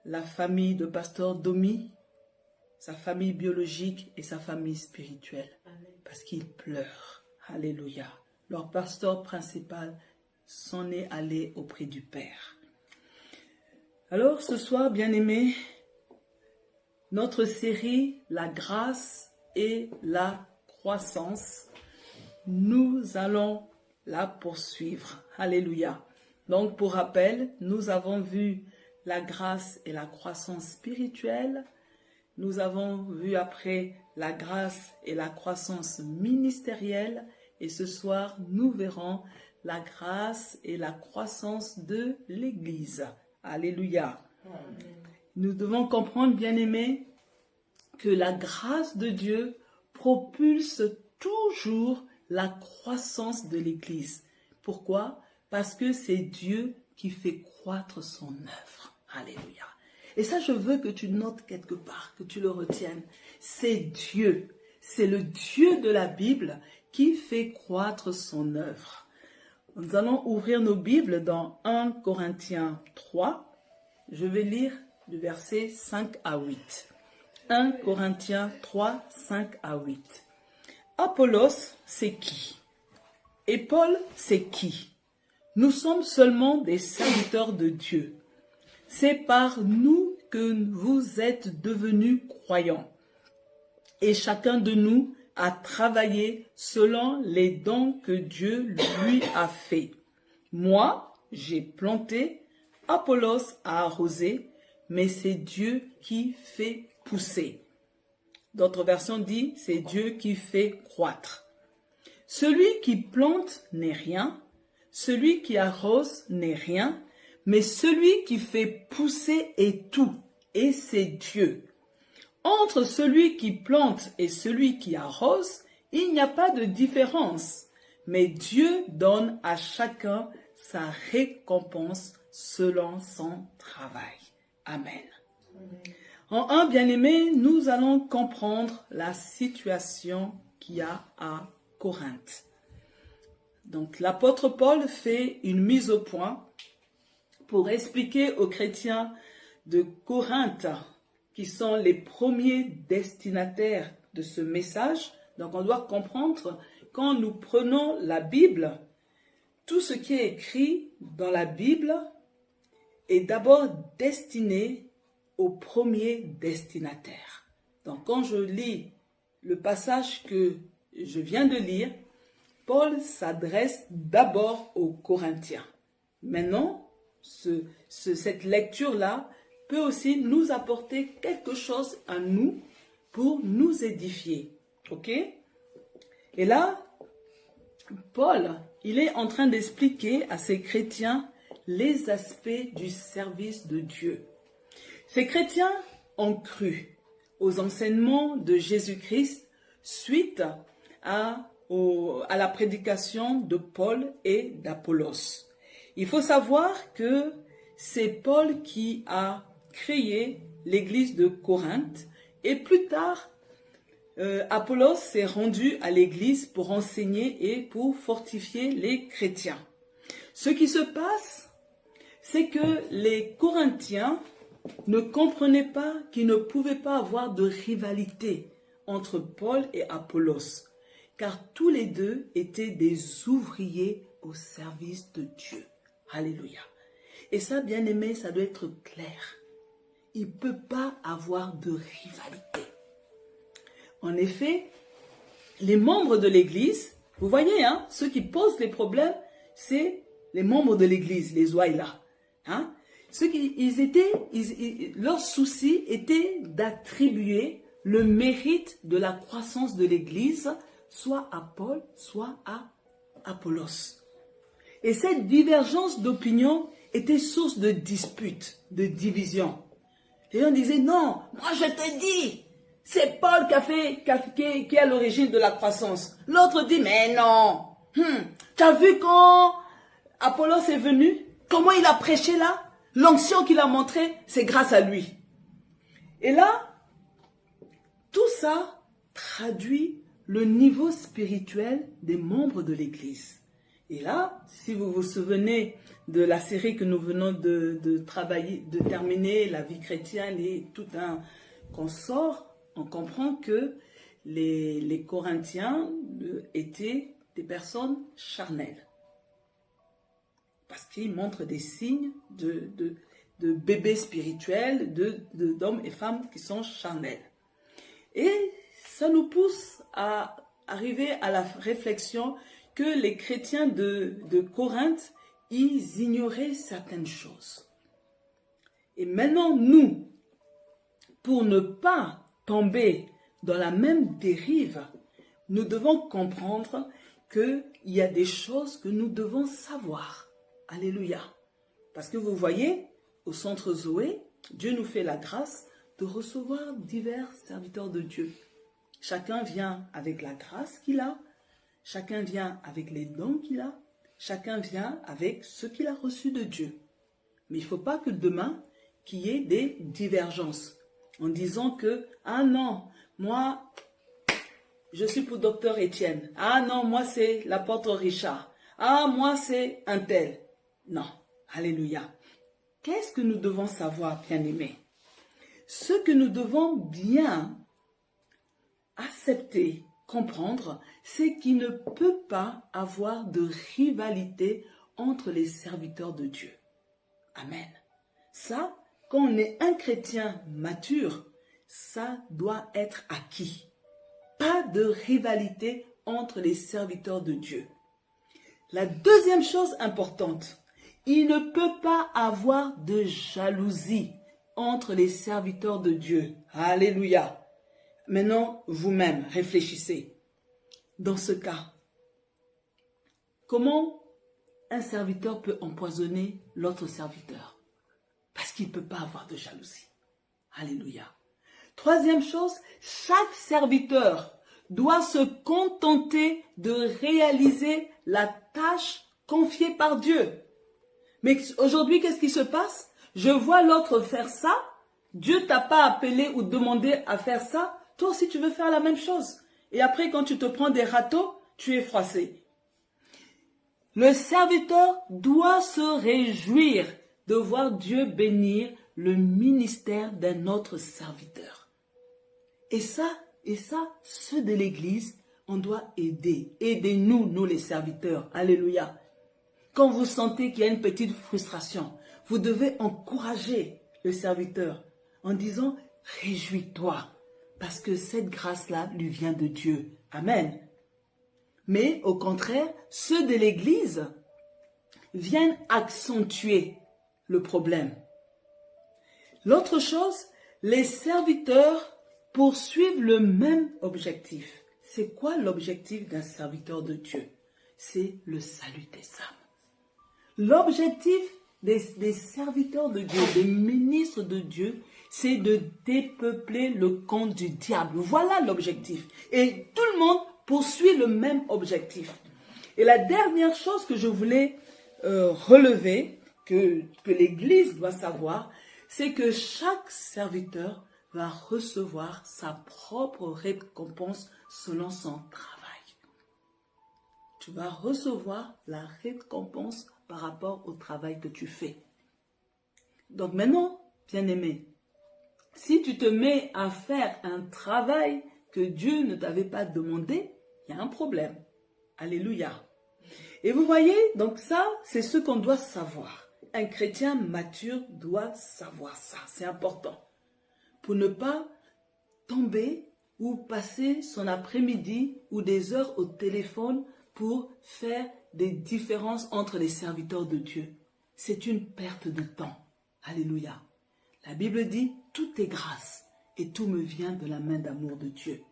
la famille de Pasteur Domi, sa famille biologique et sa famille spirituelle. Parce qu'ils pleurent. Alléluia. Leur pasteur principal s'en est allé auprès du Père. Alors, ce soir, bien-aimés, notre série, la grâce et la croissance, nous allons la poursuivre. Alléluia. Donc, pour rappel, nous avons vu la grâce et la croissance spirituelle. Nous avons vu après la grâce et la croissance ministérielle. Et ce soir, nous verrons la grâce et la croissance de l'Église. Alléluia. Nous devons comprendre, bien-aimés, que la grâce de Dieu propulse toujours la croissance de l'Église. Pourquoi? Parce que c'est Dieu qui fait croître son œuvre. Alléluia. Et ça, je veux que tu notes quelque part, que tu le retiennes. C'est Dieu. C'est le Dieu de la Bible qui fait croître son œuvre. Nous allons ouvrir nos Bibles dans 1 Corinthiens 3. Je vais lire du verset 5 à 8. 1 Corinthiens 3, 5 à 8. Apollos, c'est qui? Et Paul, c'est qui? Nous sommes seulement des serviteurs de Dieu. C'est par nous que vous êtes devenus croyants. Et chacun de nous a travaillé selon les dons que Dieu lui a faits. Moi, j'ai planté, Apollos a arrosé, mais c'est Dieu qui fait pousser. D'autres versions disent, c'est Dieu qui fait croître. Celui qui plante n'est rien, celui qui arrose n'est rien, mais celui qui fait pousser est tout, et c'est Dieu. Entre celui qui plante et celui qui arrose, il n'y a pas de différence, mais Dieu donne à chacun sa récompense selon son travail. Amen. En un bien-aimé, nous allons comprendre la situation qu'il y a à Corinthe. Donc l'apôtre Paul fait une mise au point pour expliquer aux chrétiens de Corinthe, qui sont les premiers destinataires de ce message. Donc on doit comprendre, quand nous prenons la Bible, tout ce qui est écrit dans la Bible est d'abord destiné au premier destinataire. Donc quand je lis le passage que je viens de lire, Paul s'adresse d'abord aux Corinthiens. Maintenant, cette lecture-là peut aussi nous apporter quelque chose à nous pour nous édifier. Ok? Et là, Paul, il est en train d'expliquer à ces chrétiens les aspects du service de Dieu. Ces chrétiens ont cru aux enseignements de Jésus-Christ suite à la prédication de Paul et d'Apollos. Il faut savoir que c'est Paul qui a créé l'église de Corinthe et plus tard, Apollos s'est rendu à l'église pour enseigner et pour fortifier les chrétiens. Ce qui se passe, c'est que les Corinthiens ne comprenaient pas qu'ils ne pouvaient pas avoir de rivalité entre Paul et Apollos, car tous les deux étaient des ouvriers au service de Dieu. Alléluia. Et ça, bien aimé, ça doit être clair. Il ne peut pas avoir de rivalité. En effet, les membres de l'église, vous voyez, hein, ceux qui posent les problèmes, c'est les membres de l'église, les Ouaïla. Hein. Leur souci était d'attribuer le mérite de la croissance de l'église soit à Paul, soit à Apollos. Et cette divergence d'opinion était source de disputes, de divisions. Les gens disaient, non, moi je te dis, c'est Paul qui est à l'origine de la croissance. L'autre dit, mais non, tu as vu quand Apollos est venu, comment il a prêché là? L'onction qu'il a montrée, c'est grâce à lui. Et là, tout ça traduit le niveau spirituel des membres de l'Église. Et là, si vous vous souvenez de la série que nous venons de terminer, la vie chrétienne et tout un consort, on comprend que les Corinthiens étaient des personnes charnelles. Parce qu'ils montrent des signes de bébés spirituels, d'hommes et femmes qui sont charnels. Et ça nous pousse à arriver à la réflexion que les chrétiens de Corinthe, ils ignoraient certaines choses. Et maintenant, nous, pour ne pas tomber dans la même dérive, nous devons comprendre qu'il y a des choses que nous devons savoir. Alléluia. Parce que vous voyez, au centre Zoé, Dieu nous fait la grâce de recevoir divers serviteurs de Dieu. Chacun vient avec la grâce qu'il a, chacun vient avec les dons qu'il a, chacun vient avec ce qu'il a reçu de Dieu. Mais il ne faut pas que demain, qu'il y ait des divergences en disant que, ah non, moi, je suis pour docteur Étienne. Ah non, moi c'est l'apôtre Richard. Ah, moi c'est un tel. Non, alléluia. Qu'est-ce que nous devons savoir, bien-aimés? Ce que nous devons bien accepter, comprendre, c'est qu'il ne peut pas avoir de rivalité entre les serviteurs de Dieu. Amen. Ça, quand on est un chrétien mature, ça doit être acquis. Pas de rivalité entre les serviteurs de Dieu. La deuxième chose importante, il ne peut pas avoir de jalousie entre les serviteurs de Dieu. Alléluia. Maintenant, vous-même, réfléchissez. Dans ce cas, comment un serviteur peut empoisonner l'autre serviteur? Parce qu'il ne peut pas avoir de jalousie. Alléluia. Troisième chose, chaque serviteur doit se contenter de réaliser la tâche confiée par Dieu. Mais aujourd'hui, qu'est-ce qui se passe? Je vois l'autre faire ça. Dieu t'a pas appelé ou demandé à faire ça. Toi aussi, tu veux faire la même chose. Et après, quand tu te prends des râteaux, tu es froissé. Le serviteur doit se réjouir de voir Dieu bénir le ministère d'un autre serviteur. Et ça, ceux de l'Église, on doit aider. Aidez-nous, nous les serviteurs. Alléluia. Quand vous sentez qu'il y a une petite frustration, vous devez encourager le serviteur en disant « Réjouis-toi » parce que cette grâce-là lui vient de Dieu. Amen. Mais au contraire, ceux de l'Église viennent accentuer le problème. L'autre chose, les serviteurs poursuivent le même objectif. C'est quoi l'objectif d'un serviteur de Dieu? C'est le salut des âmes. L'objectif des serviteurs de Dieu, des ministres de Dieu, c'est de dépeupler le camp du diable. Voilà l'objectif. Et tout le monde poursuit le même objectif. Et la dernière chose que je voulais relever, que l'Église doit savoir, c'est que chaque serviteur va recevoir sa propre récompense selon son travail. Tu vas recevoir la récompense par rapport au travail que tu fais. Donc maintenant, bien-aimé, si tu te mets à faire un travail que Dieu ne t'avait pas demandé, il y a un problème. Alléluia. Et vous voyez, donc ça, c'est ce qu'on doit savoir. Un chrétien mature doit savoir ça. C'est important. Pour ne pas tomber ou passer son après-midi ou des heures au téléphone pour faire des différences entre les serviteurs de Dieu. C'est une perte de temps. Alléluia. La Bible dit, tout est grâce et tout me vient de la main d'amour de Dieu.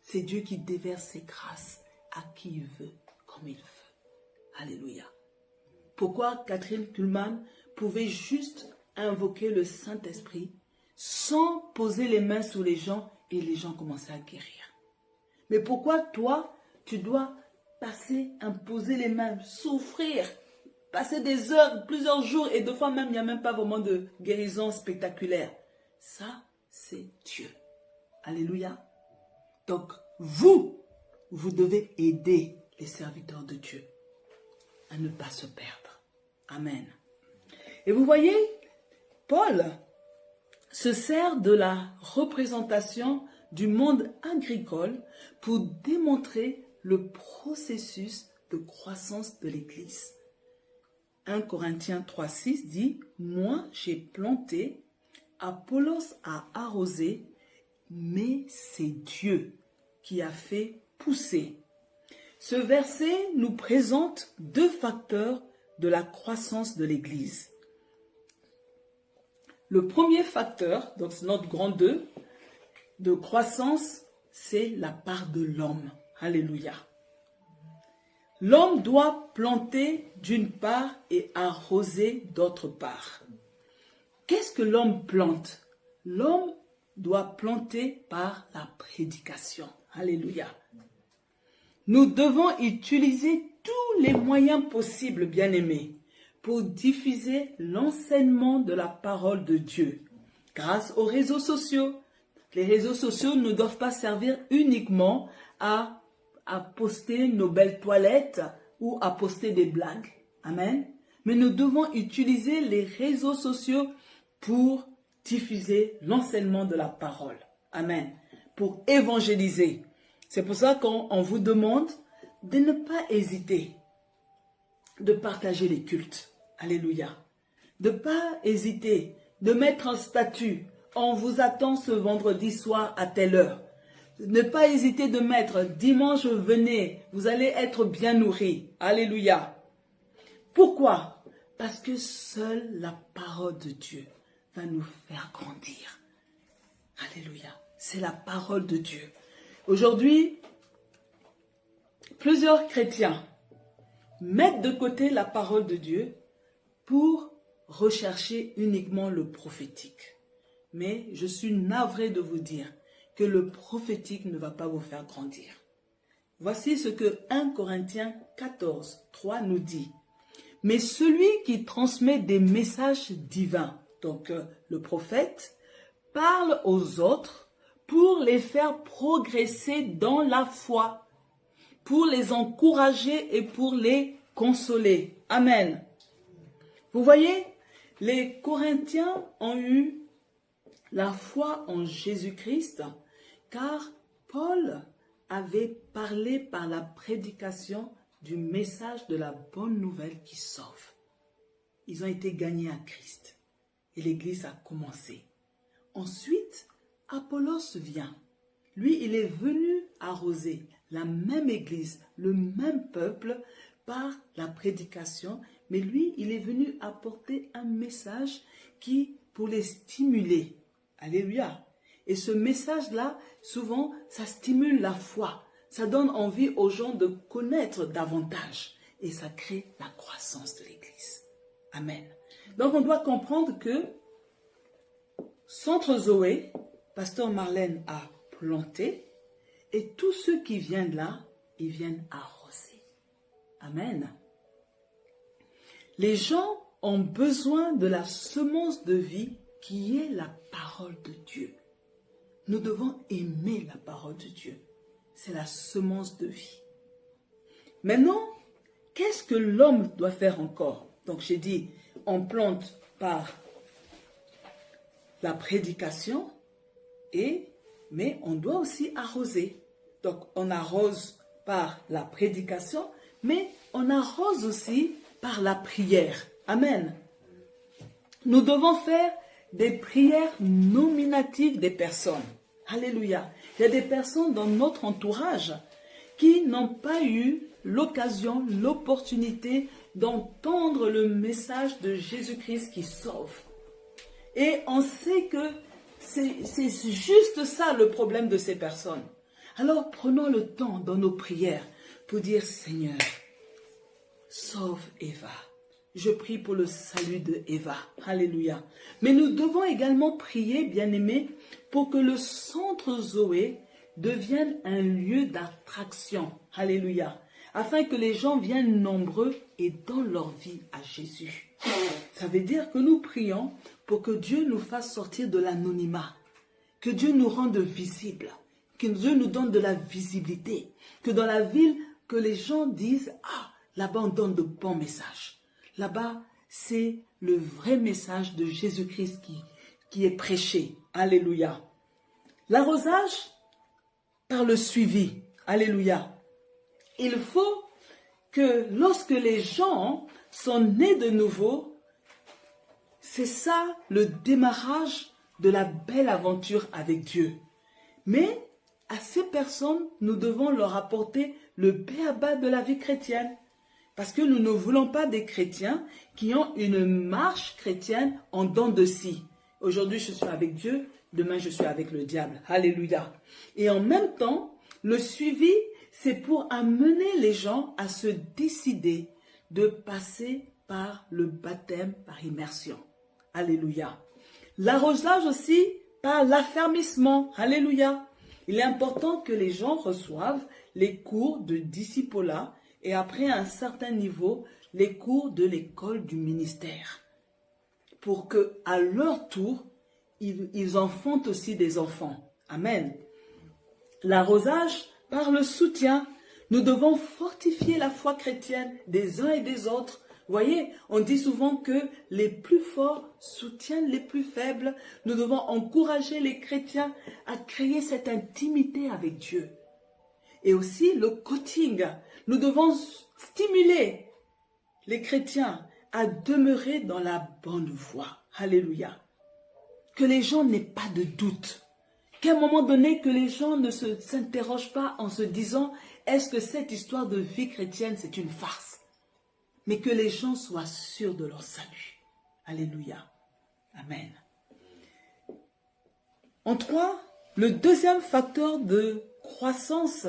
C'est Dieu qui déverse ses grâces à qui il veut, comme il veut. Alléluia. Pourquoi Catherine Kuhlman pouvait juste invoquer le Saint-Esprit sans poser les mains sur les gens et les gens commençaient à guérir? Mais pourquoi toi, tu dois imposer les mains, souffrir, passer des heures, plusieurs jours et 2 fois même, il n'y a même pas vraiment de guérison spectaculaire? Ça, c'est Dieu. Alléluia. Donc, vous devez aider les serviteurs de Dieu à ne pas se perdre. Amen. Et vous voyez, Paul se sert de la représentation du monde agricole pour démontrer le processus de croissance de l'Église. 1 Corinthiens 3,6 dit « Moi, j'ai planté, Apollos a arrosé, mais c'est Dieu qui a fait pousser. » Ce verset nous présente 2 facteurs de la croissance de l'Église. Le premier facteur, donc c'est notre grand 2, de croissance, c'est la part de l'homme. Alléluia. L'homme doit planter d'une part et arroser d'autre part. Qu'est-ce que l'homme plante? L'homme doit planter par la prédication. Alléluia. Nous devons utiliser tous les moyens possibles, bien-aimés, pour diffuser l'enseignement de la parole de Dieu. Grâce aux réseaux sociaux. Les réseaux sociaux ne doivent pas servir uniquement à poster nos belles toilettes ou à poster des blagues. Amen. Mais nous devons utiliser les réseaux sociaux pour diffuser l'enseignement de la parole. Amen. Pour évangéliser. C'est pour ça qu'on vous demande de ne pas hésiter de partager les cultes. Alléluia. De ne pas hésiter de mettre un statut. On vous attend ce vendredi soir à telle heure. Ne pas hésiter de mettre dimanche venez, vous allez être bien nourris. Alléluia. Pourquoi? Parce que seule la parole de Dieu va nous faire grandir. Alléluia. C'est la parole de Dieu. Aujourd'hui, plusieurs chrétiens mettent de côté la parole de Dieu pour rechercher uniquement le prophétique. Mais je suis navré de vous dire que le prophétique ne va pas vous faire grandir. Voici ce que 1 Corinthiens 14, 3 nous dit. Mais celui qui transmet des messages divins, donc le prophète, parle aux autres pour les faire progresser dans la foi, pour les encourager et pour les consoler. Amen. Vous voyez, les Corinthiens ont eu la foi en Jésus-Christ, car Paul avait parlé par la prédication du message de la bonne nouvelle qui sauve. Ils ont été gagnés à Christ et l'Église a commencé. Ensuite, Apollos vient. Lui, il est venu arroser la même Église, le même peuple par la prédication, mais lui, il est venu apporter un message pour les stimuler. Alléluia. Et ce message-là, souvent, ça stimule la foi. Ça donne envie aux gens de connaître davantage. Et ça crée la croissance de l'Église. Amen. Donc, on doit comprendre que Centre Zoé, Pasteur Marlène a planté. Et tous ceux qui viennent là, ils viennent arroser. Amen. Les gens ont besoin de la semence de vie qui est la parole de Dieu. Nous devons aimer la parole de Dieu. C'est la semence de vie. Maintenant, qu'est-ce que l'homme doit faire encore? Donc j'ai dit, on plante par la prédication, mais on doit aussi arroser. Donc on arrose par la prédication, mais on arrose aussi par la prière. Amen. Nous devons faire des prières nominatives des personnes. Alléluia. Il y a des personnes dans notre entourage qui n'ont pas eu l'occasion, l'opportunité d'entendre le message de Jésus-Christ qui sauve. Et on sait que c'est juste ça le problème de ces personnes. Alors prenons le temps dans nos prières pour dire Seigneur, sauve Eva. Je prie pour le salut de Eva. Alléluia. Mais nous devons également prier, bien-aimés, pour que le centre Zoé devienne un lieu d'attraction. Alléluia. Afin que les gens viennent nombreux et donnent leur vie à Jésus. Ça veut dire que nous prions pour que Dieu nous fasse sortir de l'anonymat. Que Dieu nous rende visibles. Que Dieu nous donne de la visibilité. Que dans la ville, que les gens disent « Ah, là-bas on donne de bons messages. » Là-bas, c'est le vrai message de Jésus-Christ qui est prêché. Alléluia. L'arrosage par le suivi. Alléluia. Il faut que lorsque les gens sont nés de nouveau, c'est ça le démarrage de la belle aventure avec Dieu. Mais à ces personnes, nous devons leur apporter le b.a.-ba de la vie chrétienne. Parce que nous ne voulons pas des chrétiens qui ont une marche chrétienne en dents de scie. Aujourd'hui, je suis avec Dieu, demain, je suis avec le diable. Alléluia. Et en même temps, le suivi, c'est pour amener les gens à se décider de passer par le baptême par immersion. Alléluia. L'arrosage aussi par l'affermissement. Alléluia. Il est important que les gens reçoivent les cours de discipolat et après un certain niveau, les cours de l'école du ministère. Pour que, à leur tour, ils enfantent aussi des enfants. Amen. L'arrosage par le soutien. Nous devons fortifier la foi chrétienne des uns et des autres. Vous voyez, on dit souvent que les plus forts soutiennent les plus faibles. Nous devons encourager les chrétiens à créer cette intimité avec Dieu. Et aussi le coaching. Nous devons stimuler les chrétiens à demeurer dans la bonne voie. Alléluia. que les gens n'aient pas de doute. Qu'à un moment donné, que les gens ne s'interrogent pas en se disant « Est-ce que cette histoire de vie chrétienne, c'est une farce ?» Mais que les gens soient sûrs de leur salut. Alléluia. Amen. En 3, le deuxième facteur de croissance,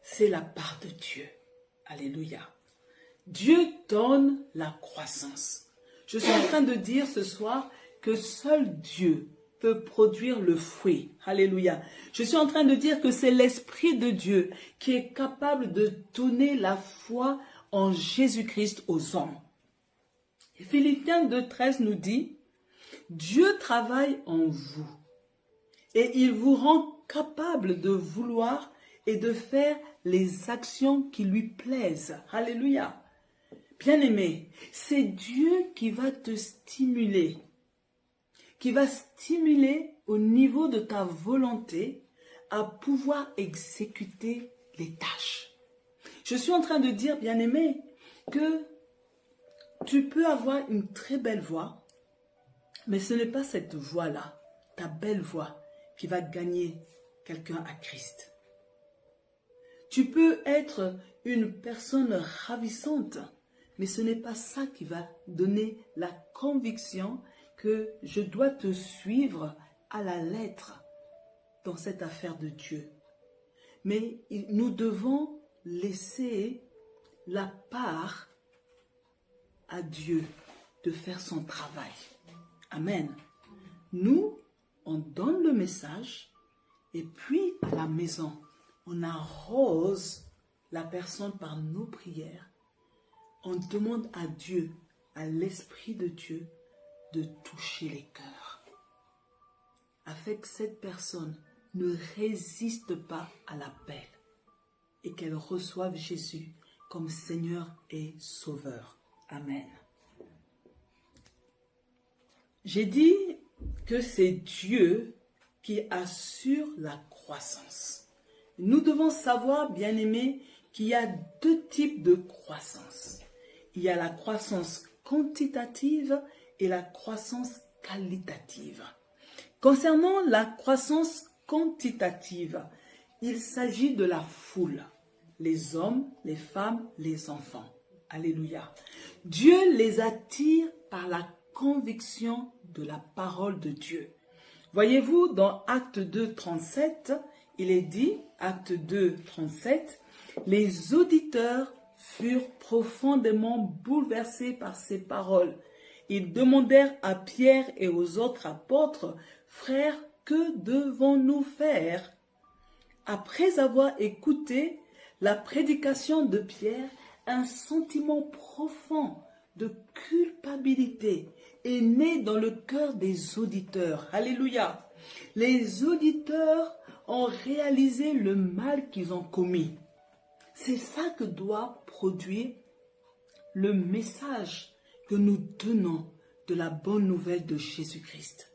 c'est la part de Dieu. Alléluia. Dieu donne la croissance. Je suis en train de dire ce soir que seul Dieu peut produire le fruit. Alléluia. Je suis en train de dire que c'est l'Esprit de Dieu qui est capable de donner la foi en Jésus-Christ aux hommes. Et Philippiens 2,13 nous dit « Dieu travaille en vous et il vous rend capable de vouloir et de faire les actions qui lui plaisent. » Alléluia. Bien-aimé, c'est Dieu qui va te stimuler, qui va stimuler au niveau de ta volonté à pouvoir exécuter les tâches. Je suis en train de dire, bien-aimé, que tu peux avoir une très belle voix, mais ce n'est pas cette voix-là, ta belle voix, qui va gagner quelqu'un à Christ. Tu peux être une personne ravissante, mais ce n'est pas ça qui va donner la conviction que je dois te suivre à la lettre dans cette affaire de Dieu. Mais nous devons laisser la part à Dieu de faire son travail. Amen. Nous, on donne le message et puis à la maison, on arrose la personne par nos prières. On demande à Dieu, à l'Esprit de Dieu, de toucher les cœurs. Afin que cette personne ne résiste pas à l'appel et qu'elle reçoive Jésus comme Seigneur et Sauveur. Amen. J'ai dit que c'est Dieu qui assure la croissance. Nous devons savoir, bien-aimés, qu'il y a deux types de croissance. Il y a la croissance quantitative et la croissance qualitative. Concernant la croissance quantitative, il s'agit de la foule, les hommes, les femmes, les enfants. Alléluia. Dieu les attire par la conviction de la parole de Dieu. Voyez-vous, dans Acte 2, 37, il est dit, Acte 2, 37, les auditeurs furent profondément bouleversés par ces paroles. Ils demandèrent à Pierre et aux autres apôtres, « Frères, que devons-nous faire ?» Après avoir écouté la prédication de Pierre, un sentiment profond de culpabilité est né dans le cœur des auditeurs. Alléluia. Les auditeurs ont réalisé le mal qu'ils ont commis. C'est ça que doit produire le message que nous donnons de la bonne nouvelle de Jésus-Christ.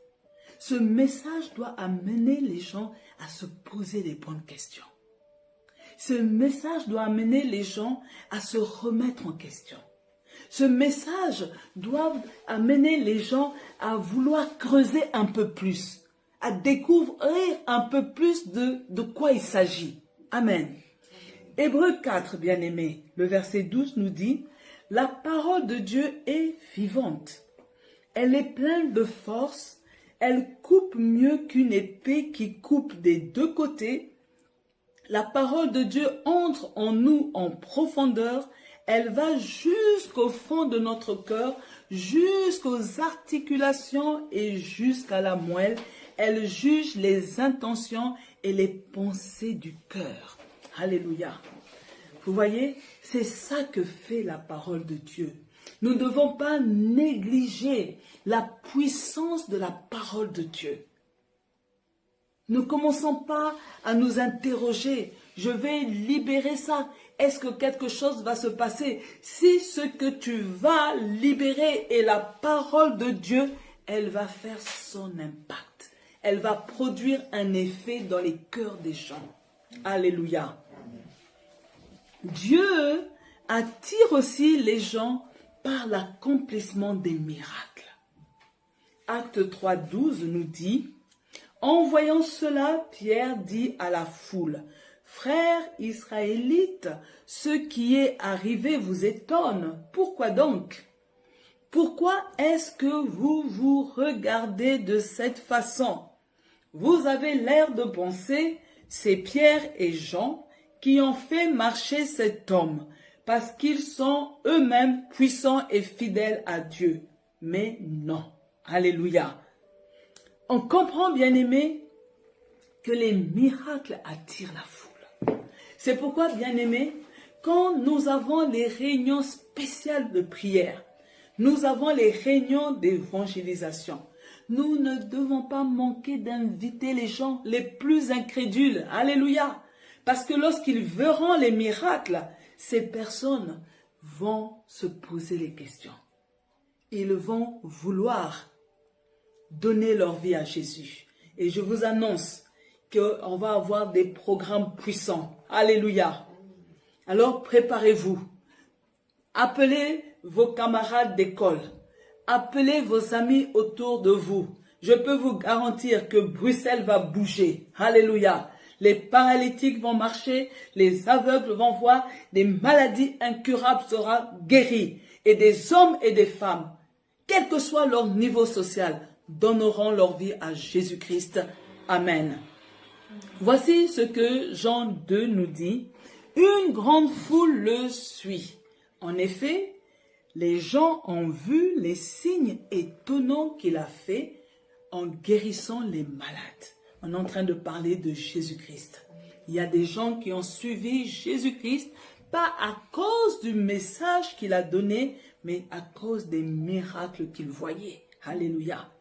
Ce message doit amener les gens à se poser les bonnes questions. Ce message doit amener les gens à se remettre en question. Ce message doit amener les gens à vouloir creuser un peu plus, à découvrir un peu plus de quoi il s'agit. Amen. Hébreux 4, bien-aimés, le verset 12 nous dit « La parole de Dieu est vivante. Elle est pleine de force. Elle coupe mieux qu'une épée qui coupe des deux côtés. La parole de Dieu entre en nous en profondeur. Elle va jusqu'au fond de notre cœur, jusqu'aux articulations et jusqu'à la moelle. Elle juge les intentions et les pensées du cœur. » Alléluia. Vous voyez, c'est ça que fait la parole de Dieu. Nous ne devons pas négliger la puissance de la parole de Dieu. Ne commençons pas à nous interroger. Je vais libérer ça. Est-ce que quelque chose va se passer? Si ce que tu vas libérer est la parole de Dieu, elle va faire son impact. Elle va produire un effet dans les cœurs des gens. Alléluia. Dieu attire aussi les gens par l'accomplissement des miracles. Acte 3, 12 nous dit, « En voyant cela, Pierre dit à la foule, « Frères israélites, ce qui est arrivé vous étonne. Pourquoi donc? Pourquoi est-ce que vous vous regardez de cette façon? Vous avez l'air de penser, c'est Pierre et Jean qui ont fait marcher cet homme, parce qu'ils sont eux-mêmes puissants et fidèles à Dieu. Mais non. Alléluia. On comprend, bien aimé, que les miracles attirent la foule. C'est pourquoi, bien aimé, quand nous avons les réunions spéciales de prière, nous avons les réunions d'évangélisation, nous ne devons pas manquer d'inviter les gens les plus incrédules. Alléluia. Parce que lorsqu'ils verront les miracles, ces personnes vont se poser les questions. Ils vont vouloir donner leur vie à Jésus. Et je vous annonce qu'on va avoir des programmes puissants. Alléluia. Alors préparez-vous. Appelez vos camarades d'école. Appelez vos amis autour de vous. Je peux vous garantir que Bruxelles va bouger. Alléluia. Les paralytiques vont marcher, les aveugles vont voir, des maladies incurables seront guéries. Et des hommes et des femmes, quel que soit leur niveau social, donneront leur vie à Jésus-Christ. Amen. Voici ce que Jean 2 nous dit. Une grande foule le suit. En effet, les gens ont vu les signes étonnants qu'il a faits en guérissant les malades. On est en train de parler de Jésus-Christ. Il y a des gens qui ont suivi Jésus-Christ, pas à cause du message qu'il a donné, mais à cause des miracles qu'ils voyaient. Alléluia.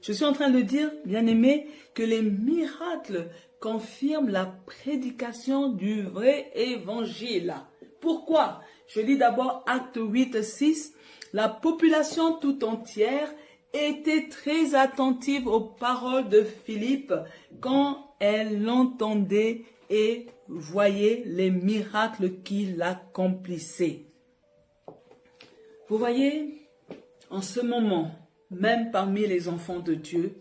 Je suis en train de dire, bien aimé, que les miracles confirment la prédication du vrai évangile. Pourquoi? Je lis d'abord Acte 8, 6. La population tout entière était très attentive aux paroles de Philippe quand elle l'entendait et voyait les miracles qu'il accomplissait. Vous voyez, en ce moment, même parmi les enfants de Dieu,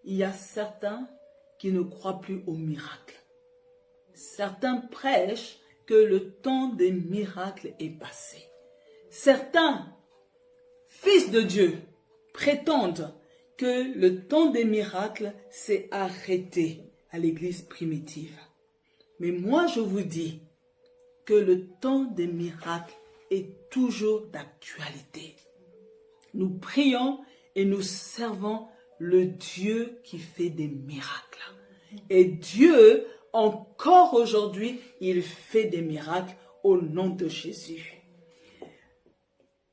il y a certains qui ne croient plus aux miracles. Certains prêchent que le temps des miracles est passé. Certains, fils de Dieu, prétendent que le temps des miracles s'est arrêté à l'église primitive. Mais moi, je vous dis que le temps des miracles est toujours d'actualité. Nous prions et nous servons le Dieu qui fait des miracles. Et Dieu, encore aujourd'hui, il fait des miracles au nom de Jésus.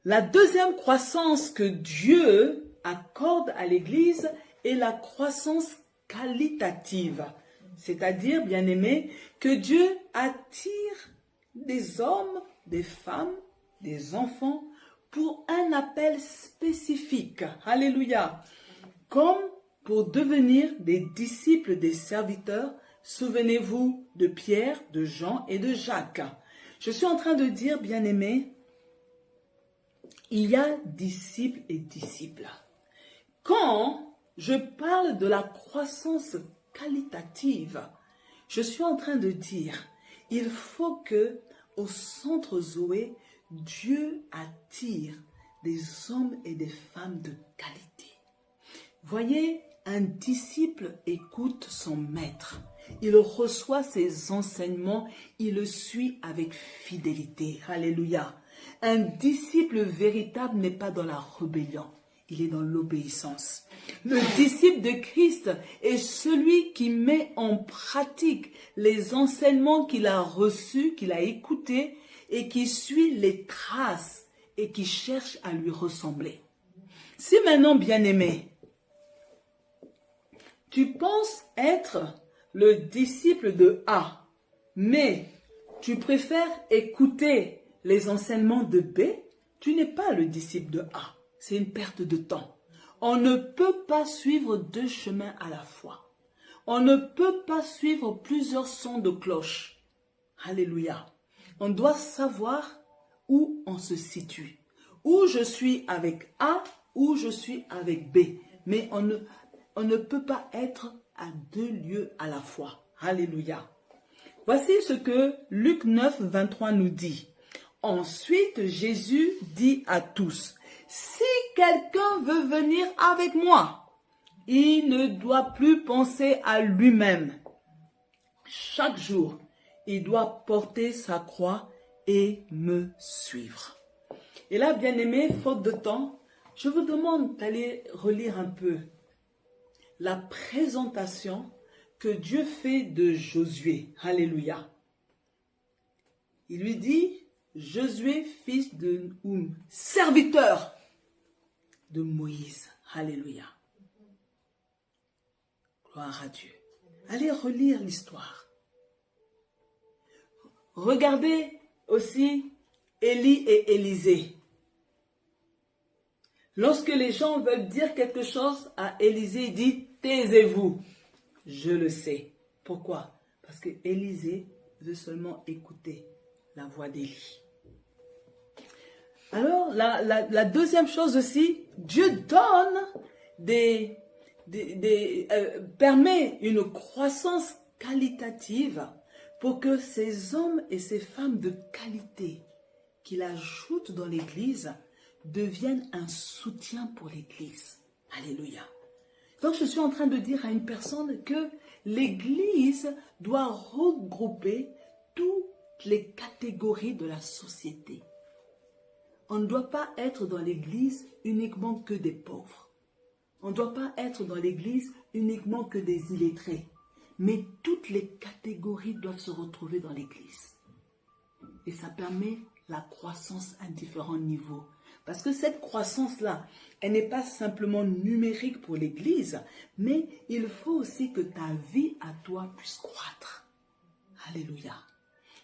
La deuxième croissance que Dieu accorde à l'Église est la croissance qualitative. C'est-à-dire, bien aimé, que Dieu attire des hommes, des femmes, des enfants pour un appel spécifique. Alléluia. Comme pour devenir des disciples des serviteurs, souvenez-vous de Pierre, de Jean et de Jacques. Je suis en train de dire, bien aimé, il y a disciples et disciples. Quand je parle de la croissance qualitative, je suis en train de dire, il faut que au centre Zoé, Dieu attire des hommes et des femmes de qualité. Voyez, un disciple écoute son maître. Il reçoit ses enseignements, il le suit avec fidélité. Alléluia. Un disciple véritable n'est pas dans la rébellion, il est dans l'obéissance. Le disciple de Christ est celui qui met en pratique les enseignements qu'il a reçus, qu'il a écoutés et qui suit les traces et qui cherche à lui ressembler. Si maintenant, bien-aimé, tu penses être le disciple de A, mais tu préfères écouter les enseignements de B, tu n'es pas le disciple de A. C'est une perte de temps. On ne peut pas suivre deux chemins à la fois. On ne peut pas suivre plusieurs sons de cloche. Alléluia. On doit savoir où on se situe. Où je suis avec A, où je suis avec B. Mais on ne peut pas être à 2 lieux à la fois. Alléluia. Voici ce que Luc 9, 23 nous dit. Ensuite, Jésus dit à tous, « Si quelqu'un veut venir avec moi, il ne doit plus penser à lui-même. Chaque jour, il doit porter sa croix et me suivre. » Et là, bien-aimés, faute de temps, je vous demande d'aller relire un peu la présentation que Dieu fait de Josué. Alléluia. Il lui dit, Josué, fils de Noum, serviteur de Moïse. Alléluia. Gloire à Dieu. Allez relire l'histoire. Regardez aussi Élie et Élisée. Lorsque les gens veulent dire quelque chose à Élisée, il dit « Taisez-vous ». Je le sais. Pourquoi? Parce que Élisée veut seulement écouter la voix d'Élie. Alors, la deuxième chose aussi, Dieu donne permet une croissance qualitative pour que ces hommes et ces femmes de qualité qu'il ajoute dans l'Église deviennent un soutien pour l'Église. Alléluia. Donc, je suis en train de dire à une personne que l'Église doit regrouper toutes les catégories de la société. On ne doit pas être dans l'Église uniquement que des pauvres. On ne doit pas être dans l'Église uniquement que des illettrés. Mais toutes les catégories doivent se retrouver dans l'Église. Et ça permet la croissance à différents niveaux. Parce que cette croissance-là, elle n'est pas simplement numérique pour l'Église, mais il faut aussi que ta vie à toi puisse croître. Alléluia.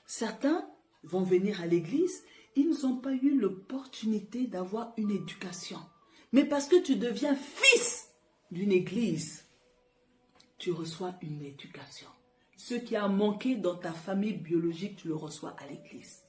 Certains vont venir à l'Église, ils n'ont pas eu l'opportunité d'avoir une éducation. Mais parce que tu deviens fils d'une Église, tu reçois une éducation. Ce qui a manqué dans ta famille biologique, tu le reçois à l'Église.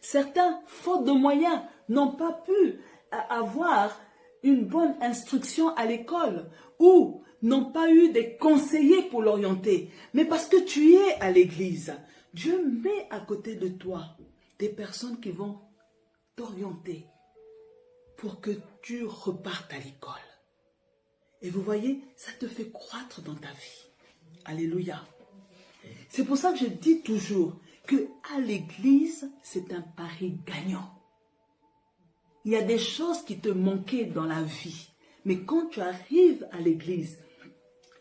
Certains, faute de moyens, n'ont pas pu avoir une bonne instruction à l'école ou n'ont pas eu des conseillers pour l'orienter. Mais parce que tu es à l'église, Dieu met à côté de toi des personnes qui vont t'orienter pour que tu repartes à l'école. Et vous voyez, ça te fait croître dans ta vie. Alléluia. C'est pour ça que je dis toujours que à l'église, c'est un pari gagnant. Il y a des choses qui te manquaient dans la vie. Mais quand tu arrives à l'église,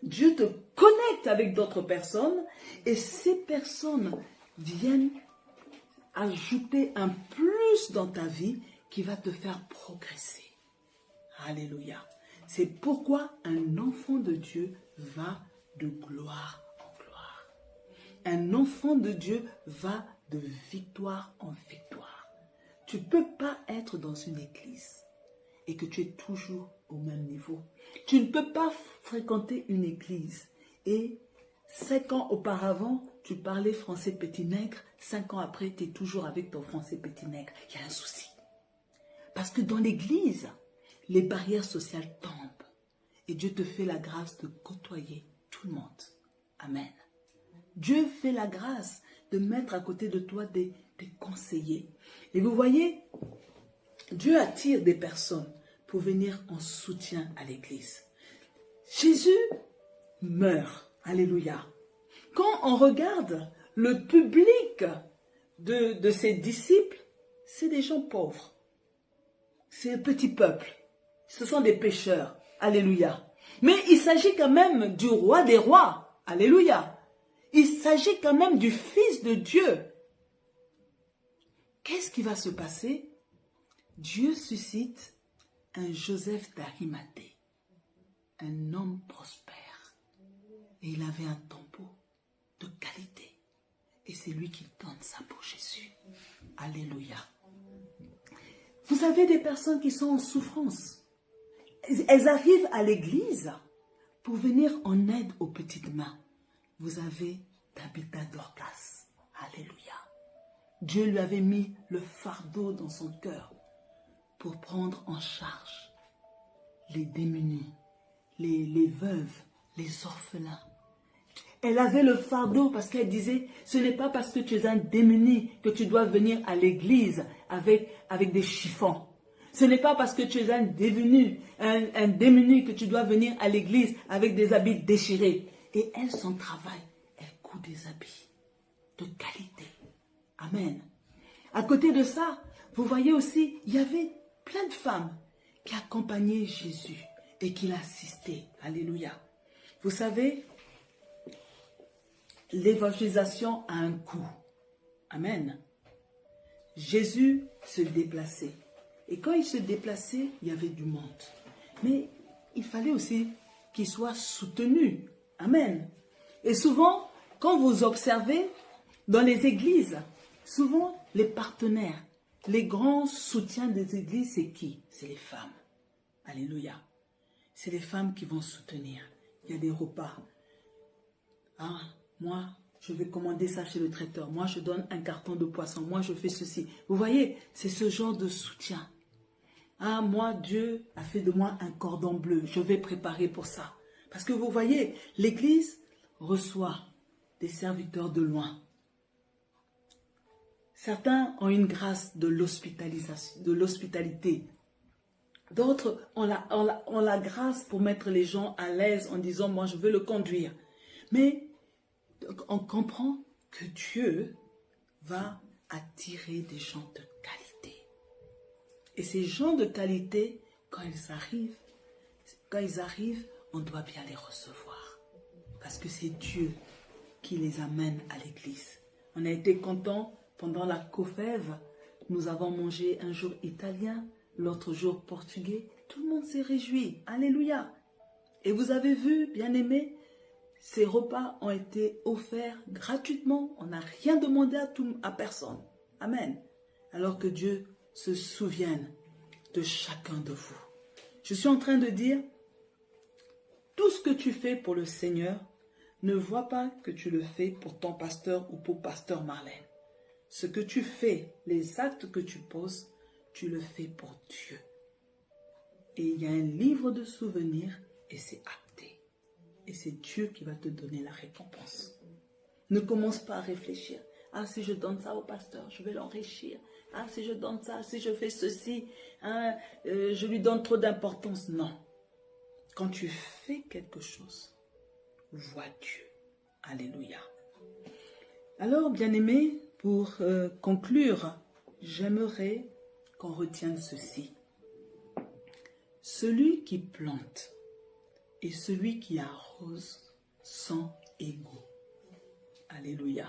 Dieu te connecte avec d'autres personnes et ces personnes viennent ajouter un plus dans ta vie qui va te faire progresser. Alléluia. C'est pourquoi un enfant de Dieu va de gloire en gloire. Un enfant de Dieu va de victoire en victoire. Tu ne peux pas être dans une église et que tu es toujours au même niveau. Tu ne peux pas fréquenter une église et 5 ans auparavant, tu parlais français petit nègre, 5 ans après, tu es toujours avec ton français petit nègre. Il y a un souci. Parce que dans l'église, les barrières sociales tombent et Dieu te fait la grâce de côtoyer tout le monde. Amen. Dieu fait la grâce de mettre à côté de toi des conseillers. Et vous voyez, Dieu attire des personnes pour venir en soutien à l'église. Jésus meurt. Alléluia. Quand on regarde le public de ses disciples, c'est des gens pauvres. C'est un petit peuple. Ce sont des pécheurs. Alléluia. Mais il s'agit quand même du roi des rois. Alléluia. Il s'agit quand même du Fils de Dieu. Qu'est-ce qui va se passer? Dieu suscite un Joseph d'Arimathée, un homme prospère. Et il avait un tombeau de qualité. Et c'est lui qui donne ça pour Jésus. Alléluia. Vous avez des personnes qui sont en souffrance. Elles arrivent à l'église pour venir en aide aux petites mains. Vous avez Tabitha Dorcas. Alléluia. Dieu lui avait mis le fardeau dans son cœur pour prendre en charge les démunis, les veuves, les orphelins. Elle avait le fardeau parce qu'elle disait, ce n'est pas parce que tu es un démuni que tu dois venir à l'église avec des chiffons. Ce n'est pas parce que tu es un démuni que tu dois venir à l'église avec des habits déchirés. Et elle, son travail, elle coud des habits de qualité. Amen. À côté de ça, vous voyez aussi, il y avait plein de femmes qui accompagnaient Jésus et qui l'assistaient. Alléluia. Vous savez, l'évangélisation a un coût. Amen. Jésus se déplaçait. Et quand il se déplaçait, il y avait du monde. Mais il fallait aussi qu'il soit soutenu. Amen. Et souvent, quand vous observez dans les églises, souvent les partenaires, les grands soutiens des églises, c'est qui? C'est les femmes. Alléluia. C'est les femmes qui vont soutenir. Il y a des repas. Ah, moi, je vais commander ça chez le traiteur. Moi, je donne un carton de poisson. Moi, je fais ceci. Vous voyez, c'est ce genre de soutien. Ah, moi, Dieu a fait de moi un cordon bleu. Je vais préparer pour ça. Parce que vous voyez, l'Église reçoit des serviteurs de loin. Certains ont une grâce de l'hospitalité. D'autres ont la grâce pour mettre les gens à l'aise en disant, moi, je veux le conduire. Mais on comprend que Dieu va attirer des gens de qualité. Et ces gens de qualité, quand ils arrivent, on doit bien les recevoir. Parce que c'est Dieu qui les amène à l'église. On a été contents pendant la COFEV. Nous avons mangé un jour italien, l'autre jour portugais. Tout le monde s'est réjoui. Alléluia. Et vous avez vu, bien-aimés, ces repas ont été offerts gratuitement. On n'a rien demandé à personne. Amen. Alors que Dieu se souvienne de chacun de vous. Je suis en train de dire, tout ce que tu fais pour le Seigneur, ne vois pas que tu le fais pour ton pasteur ou pour pasteur Marlène. Ce que tu fais, les actes que tu poses, tu le fais pour Dieu. Et il y a un livre de souvenirs et c'est acté. Et c'est Dieu qui va te donner la récompense. Ne commence pas à réfléchir. Ah, si je donne ça au pasteur, je vais l'enrichir. Ah, si je donne ça, si je fais ceci, hein, je lui donne trop d'importance. Non. Quand tu fais quelque chose, vois Dieu. Alléluia. Alors, bien-aimés, pour conclure, j'aimerais qu'on retienne ceci. Celui qui plante et celui qui arrose sont égaux. Alléluia.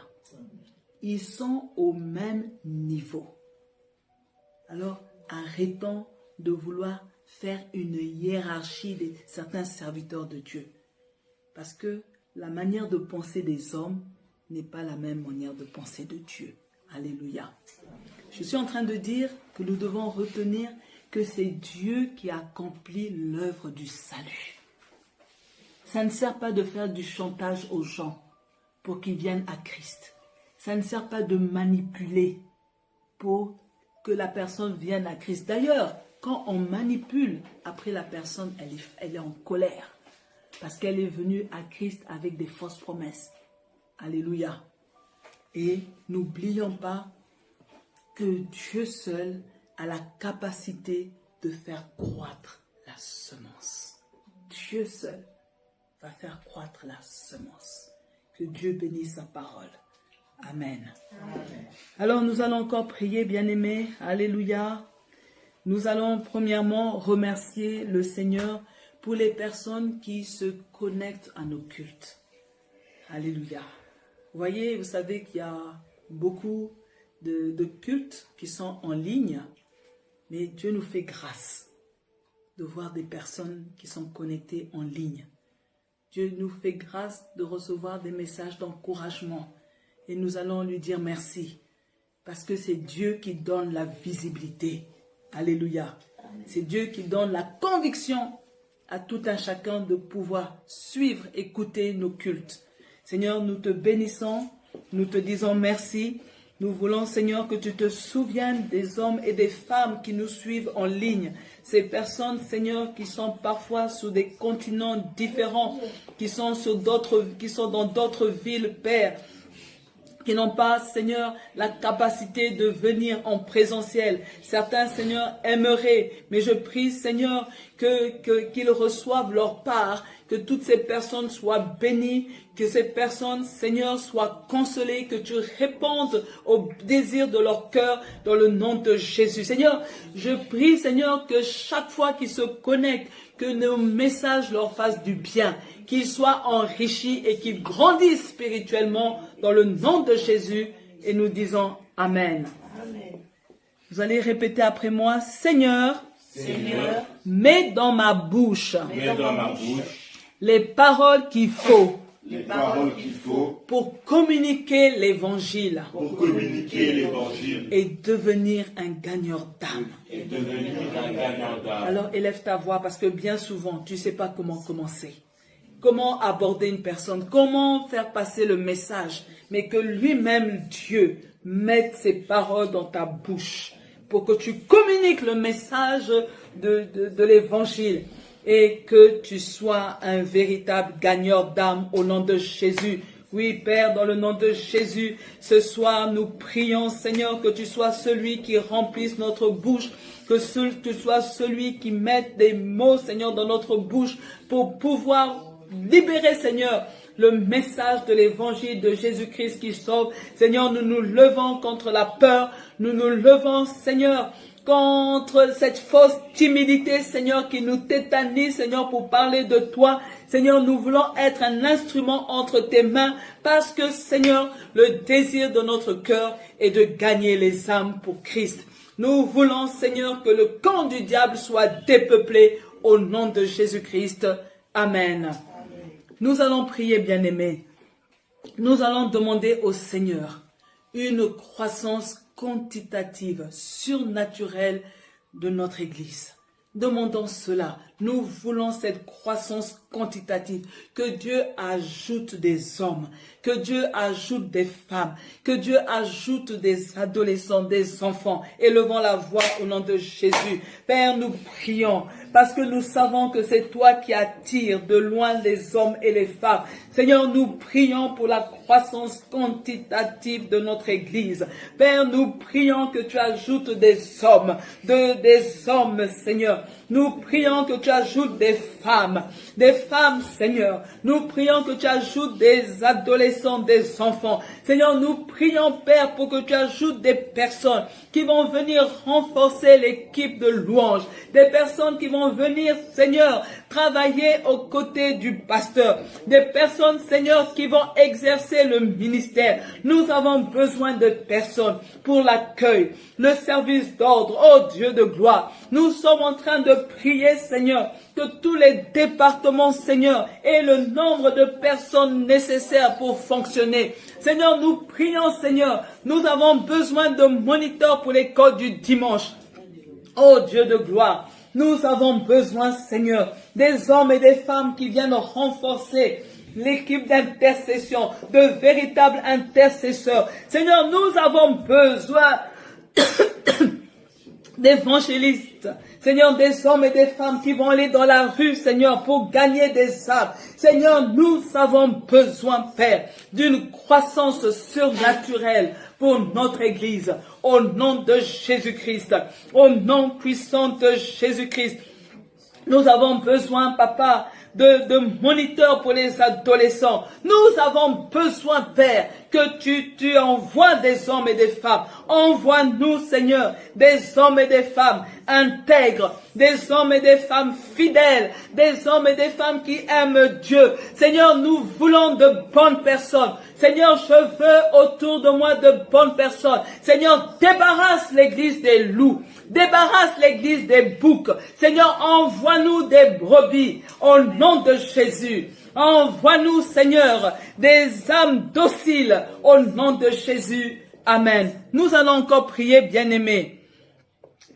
Ils sont au même niveau. Alors, arrêtons de vouloir faire une hiérarchie de certains serviteurs de Dieu. Parce que la manière de penser des hommes n'est pas la même manière de penser de Dieu. Alléluia. Je suis en train de dire que nous devons retenir que c'est Dieu qui accomplit l'œuvre du salut. Ça ne sert pas de faire du chantage aux gens pour qu'ils viennent à Christ. Ça ne sert pas de manipuler pour que la personne vienne à Christ. D'ailleurs, quand on manipule, après la personne, elle est en colère. Parce qu'elle est venue à Christ avec des fausses promesses. Alléluia. Et n'oublions pas que Dieu seul a la capacité de faire croître la semence. Dieu seul va faire croître la semence. Que Dieu bénisse sa parole. Amen. Amen. Alors nous allons encore prier, bien-aimés. Alléluia. Nous allons premièrement remercier le Seigneur pour les personnes qui se connectent à nos cultes. Alléluia. Vous voyez, vous savez qu'il y a beaucoup de cultes qui sont en ligne, mais Dieu nous fait grâce de voir des personnes qui sont connectées en ligne. Dieu nous fait grâce de recevoir des messages d'encouragement et nous allons lui dire merci parce que c'est Dieu qui donne la visibilité. Alléluia. C'est Dieu qui donne la conviction à tout un chacun de pouvoir suivre, écouter nos cultes. Seigneur, nous te bénissons, nous te disons merci. Nous voulons, Seigneur, que tu te souviennes des hommes et des femmes qui nous suivent en ligne. Ces personnes, Seigneur, qui sont parfois sur des continents différents, qui sont dans d'autres villes, Père, qui n'ont pas, Seigneur, la capacité de venir en présentiel. Certains, Seigneur, aimeraient, mais je prie, Seigneur, qu'ils reçoivent leur part, que toutes ces personnes soient bénies, que ces personnes, Seigneur, soient consolées, que tu répondes aux désirs de leur cœur dans le nom de Jésus. Seigneur, je prie, Seigneur, que chaque fois qu'ils se connectent, que nos messages leur fassent du bien, qu'ils soient enrichis et qu'ils grandissent spirituellement dans le nom de Jésus. Et nous disons Amen. Amen. Vous allez répéter après moi, Seigneur, Seigneur, mets dans ma bouche mets dans ma bouche les paroles qu'il faut les paroles qu'il faut pour communiquer l'évangile pour communiquer l'évangile et devenir un gagneur d'âme. et devenir un gagnant d'âme. Alors élève ta voix parce que bien souvent, tu ne sais pas comment commencer. Comment aborder une personne, comment faire passer le message, mais que lui-même, Dieu, mette ses paroles dans ta bouche pour que tu communiques le message de l'évangile et que tu sois un véritable gagneur d'âme au nom de Jésus. Oui, Père, dans le nom de Jésus, ce soir, nous prions, Seigneur, que tu sois celui qui remplisse notre bouche, que tu sois celui qui mette des mots, Seigneur, dans notre bouche pour pouvoir libérer, Seigneur, le message de l'évangile de Jésus-Christ qui sauve. Seigneur, nous nous levons contre la peur. Nous nous levons, Seigneur, contre cette fausse timidité, Seigneur, qui nous tétanise, Seigneur, pour parler de toi. Seigneur, nous voulons être un instrument entre tes mains parce que, Seigneur, le désir de notre cœur est de gagner les âmes pour Christ. Nous voulons, Seigneur, que le camp du diable soit dépeuplé au nom de Jésus-Christ. Amen. Nous allons prier, bien-aimés. Nous allons demander au Seigneur une croissance quantitative, surnaturelle de notre Église. Demandons cela. Nous voulons cette croissance quantitative. Que Dieu ajoute des hommes, que Dieu ajoute des femmes, que Dieu ajoute des adolescents, des enfants. Élevons la voix au nom de Jésus. Père, nous prions parce que nous savons que c'est toi qui attires de loin les hommes et les femmes. Seigneur, nous prions pour la croissance quantitative de notre Église. Père, nous prions que tu ajoutes des hommes, Seigneur. Nous prions que tu ajoutes des femmes, Seigneur. Nous prions que tu ajoutes des adolescents, des enfants. Seigneur, nous prions, Père, pour que tu ajoutes des personnes qui vont venir renforcer l'équipe de louange. Des personnes qui vont venir, Seigneur, travailler aux côtés du pasteur. Des personnes, Seigneur, qui vont exercer le ministère. Nous avons besoin de personnes pour l'accueil, le service d'ordre. Oh Dieu de gloire, nous sommes en train de prier, Seigneur, que tous les départements, Seigneur, aient le nombre de personnes nécessaires pour fonctionner. Seigneur, nous prions, Seigneur, nous avons besoin de moniteurs pour l'école du dimanche. Oh Dieu de gloire, nous avons besoin, Seigneur, des hommes et des femmes qui viennent renforcer l'équipe d'intercession, de véritables intercesseurs. Seigneur, nous avons besoin d'évangélistes. Seigneur, des hommes et des femmes qui vont aller dans la rue, Seigneur, pour gagner des âmes. Seigneur, nous avons besoin, Père, d'une croissance surnaturelle pour notre Église. Au nom de Jésus-Christ, au nom puissant de Jésus-Christ, nous avons besoin, Papa, de moniteurs pour les adolescents. Nous avons besoin, Père, que tu envoies des hommes et des femmes. Envoie-nous, Seigneur, des hommes et des femmes intègres, des hommes et des femmes fidèles, des hommes et des femmes qui aiment Dieu. Seigneur, nous voulons de bonnes personnes. Seigneur, je veux autour de moi de bonnes personnes. Seigneur, débarrasse l'église des loups. Débarrasse l'église des boucs. Seigneur, envoie-nous des brebis au nom de Jésus. Envoie-nous, Seigneur, des âmes dociles au nom de Jésus. Amen. Nous allons encore prier, bien-aimés,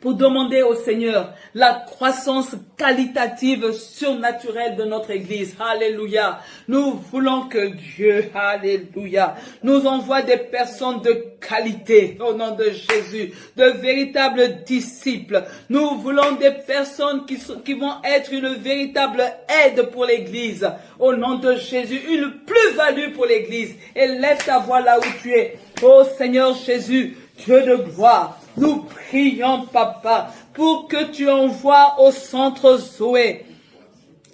pour demander au Seigneur la croissance qualitative surnaturelle de notre Église. Alléluia. Nous voulons que Dieu, alléluia, nous envoie des personnes de qualité au nom de Jésus, de véritables disciples. Nous voulons des personnes qui vont être une véritable aide pour l'Église au nom de Jésus, une plus-value pour l'Église. Élève ta voix là où tu es. Oh Seigneur Jésus, Dieu de gloire, nous prions, Papa, pour que tu envoies au centre Zoé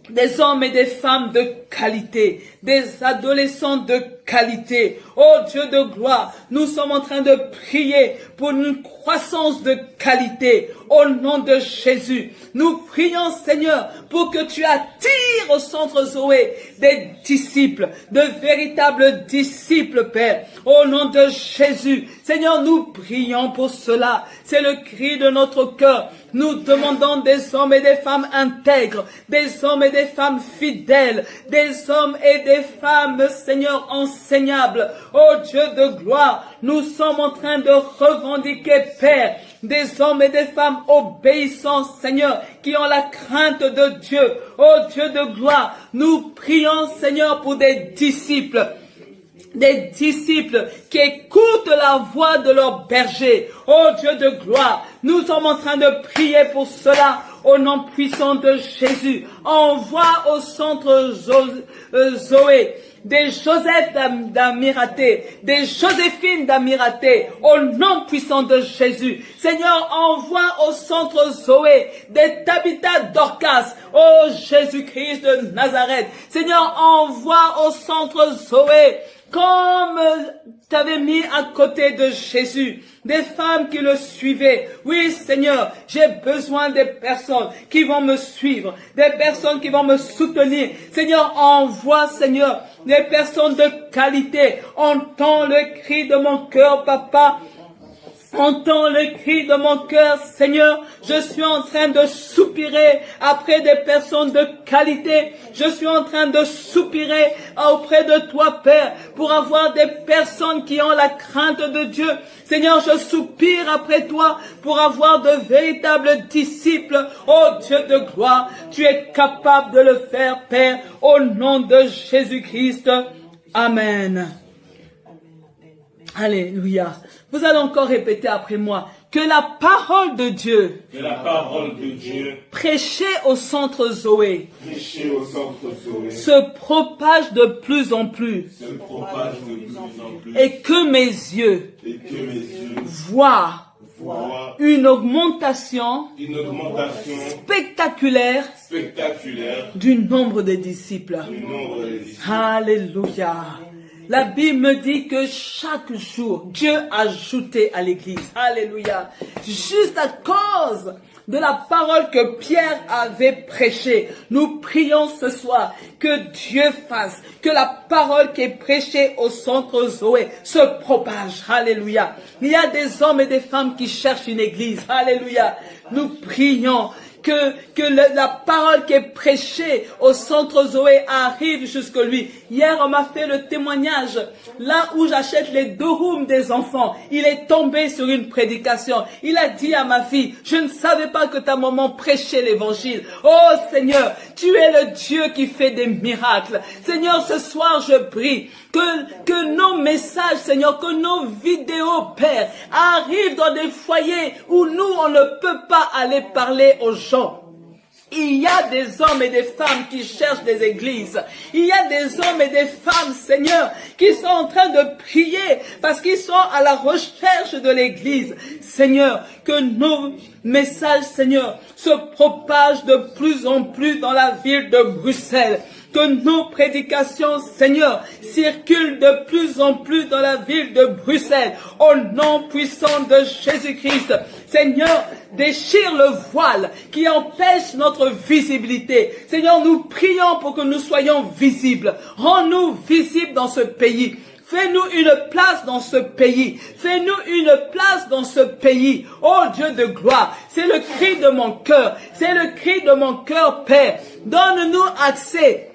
des hommes et des femmes de qualité, des adolescents de qualité. Oh Dieu de gloire, nous sommes en train de prier pour une croissance de qualité au nom de Jésus. Nous prions, Seigneur, pour que tu attires au centre Zoé des disciples, de véritables disciples, Père, au nom de Jésus. Seigneur, nous prions pour cela. C'est le cri de notre cœur. Nous demandons des hommes et des femmes intègres, des hommes et des femmes fidèles, des hommes et des femmes, Seigneur, enseignables. Oh Dieu de gloire, nous sommes en train de revendiquer, Père, des hommes et des femmes obéissants, Seigneur, qui ont la crainte de Dieu. Oh Dieu de gloire, nous prions, Seigneur, pour des disciples qui écoutent la voix de leur berger. Oh Dieu de gloire, nous sommes en train de prier pour cela au nom puissant de Jésus. Envoie au centre Zoé des Joseph d'Amiraté, des Joséphine d'Amiraté, au nom puissant de Jésus. Seigneur, envoie au centre Zoé des Tabitha Dorcas, oh Jésus-Christ de Nazareth. Seigneur, envoie au centre Zoé, comme tu avais mis à côté de Jésus, des femmes qui le suivaient. Oui, Seigneur, j'ai besoin des personnes qui vont me suivre, des personnes qui vont me soutenir. Seigneur, envoie, Seigneur, des personnes de qualité. Entends le cri de mon cœur, Papa. Entends le cri de mon cœur, Seigneur. Je suis en train de soupirer après des personnes de qualité. Je suis en train de soupirer auprès de toi, Père, pour avoir des personnes qui ont la crainte de Dieu. Seigneur, je soupire après toi pour avoir de véritables disciples. Oh Dieu de gloire, tu es capable de le faire, Père, au nom de Jésus-Christ. Amen. Alléluia. Vous allez encore répéter après moi que la parole de Dieu, prêchée au centre Zoé, se propage de plus en plus, et que mes yeux voient une augmentation spectaculaire du nombre de disciples. Alléluia. La Bible me dit que chaque jour, Dieu a ajouté à l'Église. Alléluia. Juste à cause de la parole que Pierre avait prêchée. Nous prions ce soir que Dieu fasse que la parole qui est prêchée au centre Zoé se propage. Alléluia. Il y a des hommes et des femmes qui cherchent une église. Alléluia. Nous prions que la parole qui est prêchée au centre Zoé arrive jusque lui. Hier, on m'a fait le témoignage. Là où j'achète les dorums des enfants, il est tombé sur une prédication. Il a dit à ma fille, je ne savais pas que ta maman prêchait l'évangile. Oh Seigneur, tu es le Dieu qui fait des miracles. Seigneur, ce soir, je prie que nos messages, Seigneur, que nos vidéos, Père, arrivent dans des foyers où nous, on ne peut pas aller parler aux gens. Il y a des hommes et des femmes qui cherchent des églises. Il y a des hommes et des femmes, Seigneur, qui sont en train de prier parce qu'ils sont à la recherche de l'église. Seigneur, que nos messages, Seigneur, se propagent de plus en plus dans la ville de Bruxelles. Que nos prédications, Seigneur, circulent de plus en plus dans la ville de Bruxelles. Au nom puissant de Jésus-Christ. Seigneur, déchire le voile qui empêche notre visibilité. Seigneur, nous prions pour que nous soyons visibles. Rends-nous visibles dans ce pays. Fais-nous une place dans ce pays. Fais-nous une place dans ce pays. Oh Dieu de gloire, c'est le cri de mon cœur. C'est le cri de mon cœur, Père. Donne-nous accès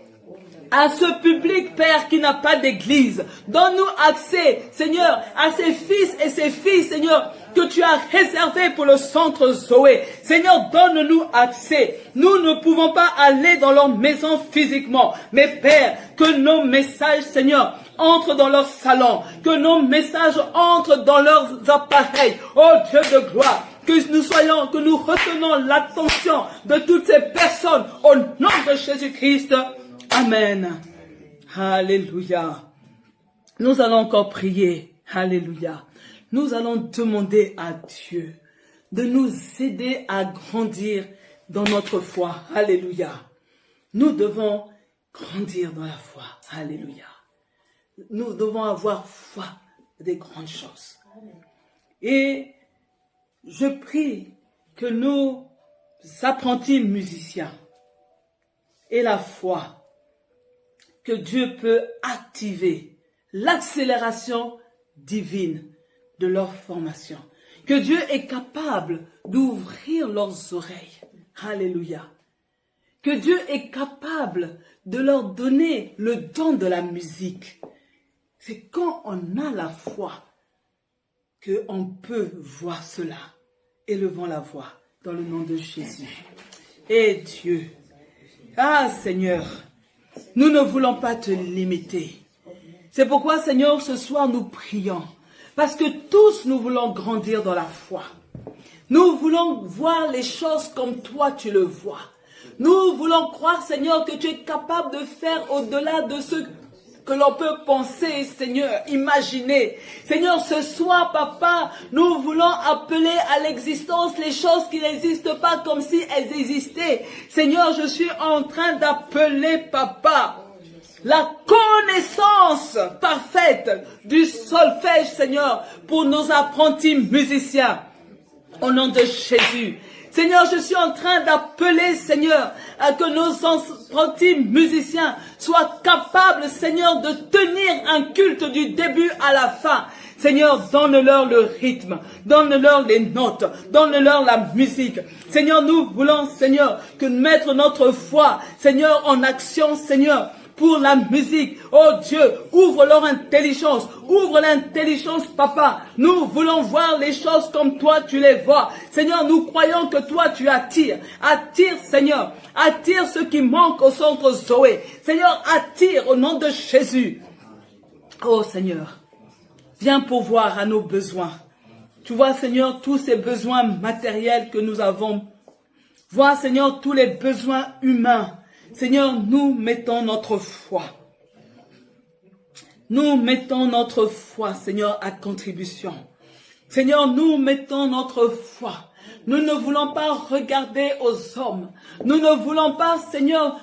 à ce public, Père, qui n'a pas d'église. Donne-nous accès, Seigneur, à ces fils et ces filles, Seigneur, que tu as réservés pour le centre Zoé. Seigneur, donne-nous accès. Nous ne pouvons pas aller dans leur maison physiquement. Mais Père, que nos messages, Seigneur, entrent dans leur salon. Que nos messages entrent dans leurs appareils. Oh Dieu de gloire. Que nous retenons l'attention de toutes ces personnes au nom de Jésus-Christ. Amen. Alléluia. Nous allons encore prier. Alléluia. Nous allons demander à Dieu de nous aider à grandir dans notre foi. Alléluia. Nous devons grandir dans la foi. Alléluia. Nous devons avoir foi des grandes choses. Et je prie que nos apprentis musiciens aient la foi que Dieu peut activer l'accélération divine de leur formation. Que Dieu est capable d'ouvrir leurs oreilles. Alléluia. Que Dieu est capable de leur donner le don de la musique. C'est quand on a la foi qu'on peut voir cela. Élevons la voix dans le nom de Jésus. Et Dieu, Seigneur, nous ne voulons pas te limiter. C'est pourquoi, Seigneur, ce soir nous prions. Parce que tous nous voulons grandir dans la foi. Nous voulons voir les choses comme toi tu le vois. Nous voulons croire, Seigneur, que tu es capable de faire au-delà de ce que l'on peut penser, Seigneur, imaginer. Seigneur, ce soir, Papa, nous voulons appeler à l'existence les choses qui n'existent pas comme si elles existaient. Seigneur, je suis en train d'appeler, Papa, la connaissance parfaite du solfège, Seigneur, pour nos apprentis musiciens. Au nom de Jésus. Seigneur, je suis en train d'appeler, Seigneur, à que nos apprentis musiciens soient capables, Seigneur, de tenir un culte du début à la fin. Seigneur, donne-leur le rythme, donne-leur les notes, donne-leur la musique. Seigneur, nous voulons, Seigneur, que mettre notre foi, Seigneur, en action, Seigneur, pour la musique. Oh Dieu, ouvre leur intelligence, ouvre l'intelligence, Papa. Nous voulons voir les choses comme toi tu les vois. Seigneur, nous croyons que toi tu attires. Attire, Seigneur, attire ce qui manque au centre Zoé. Seigneur, attire au nom de Jésus. Oh Seigneur, viens pourvoir à nos besoins. Tu vois, Seigneur, tous ces besoins matériels que nous avons. Vois, Seigneur, tous les besoins humains. Seigneur, nous mettons notre foi. Nous mettons notre foi, Seigneur, à contribution. Seigneur, nous mettons notre foi. Nous ne voulons pas regarder aux hommes. Nous ne voulons pas, Seigneur,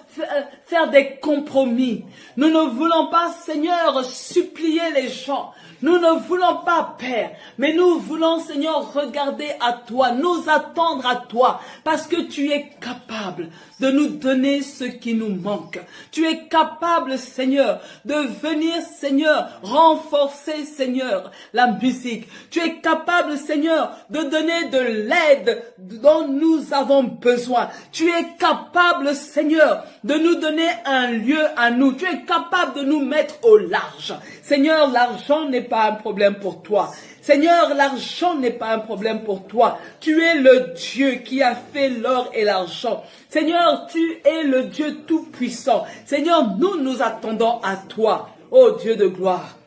faire des compromis. Nous ne voulons pas, Seigneur, supplier les gens. Nous ne voulons pas, Père, mais nous voulons, Seigneur, regarder à toi, nous attendre à toi, parce que tu es capable de nous donner ce qui nous manque. Tu es capable, Seigneur, de venir, Seigneur, renforcer, Seigneur, la musique. Tu es capable, Seigneur, de donner de l'aide dont nous avons besoin. Tu es capable, Seigneur, de nous donner un lieu à nous. Tu es capable de nous mettre au large. Seigneur, l'argent n'est pas un problème pour toi. Seigneur, l'argent n'est pas un problème pour toi. Tu es le Dieu qui a fait l'or et l'argent. Seigneur, tu es le Dieu tout-puissant. Seigneur, nous nous attendons à toi, ô Dieu de gloire.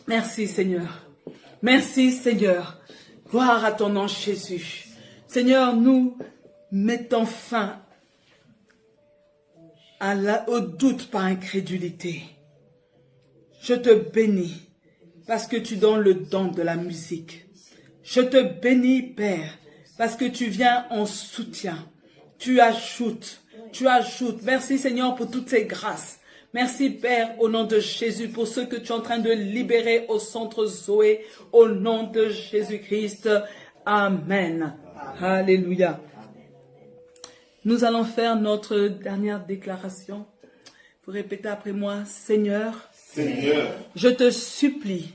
Merci, Seigneur. Merci, Seigneur. Gloire à ton nom, Jésus. Seigneur, nous mettons fin au doute par incrédulité. Je te bénis parce que tu donnes le don de la musique. Je te bénis, Père, parce que tu viens en soutien. Tu ajoutes. Merci, Seigneur, pour toutes ces grâces. Merci, Père, au nom de Jésus, pour ce que tu es en train de libérer au centre Zoé, au nom de Jésus-Christ. Amen. Alléluia. Nous allons faire notre dernière déclaration. Vous répétez après moi, Seigneur, je te supplie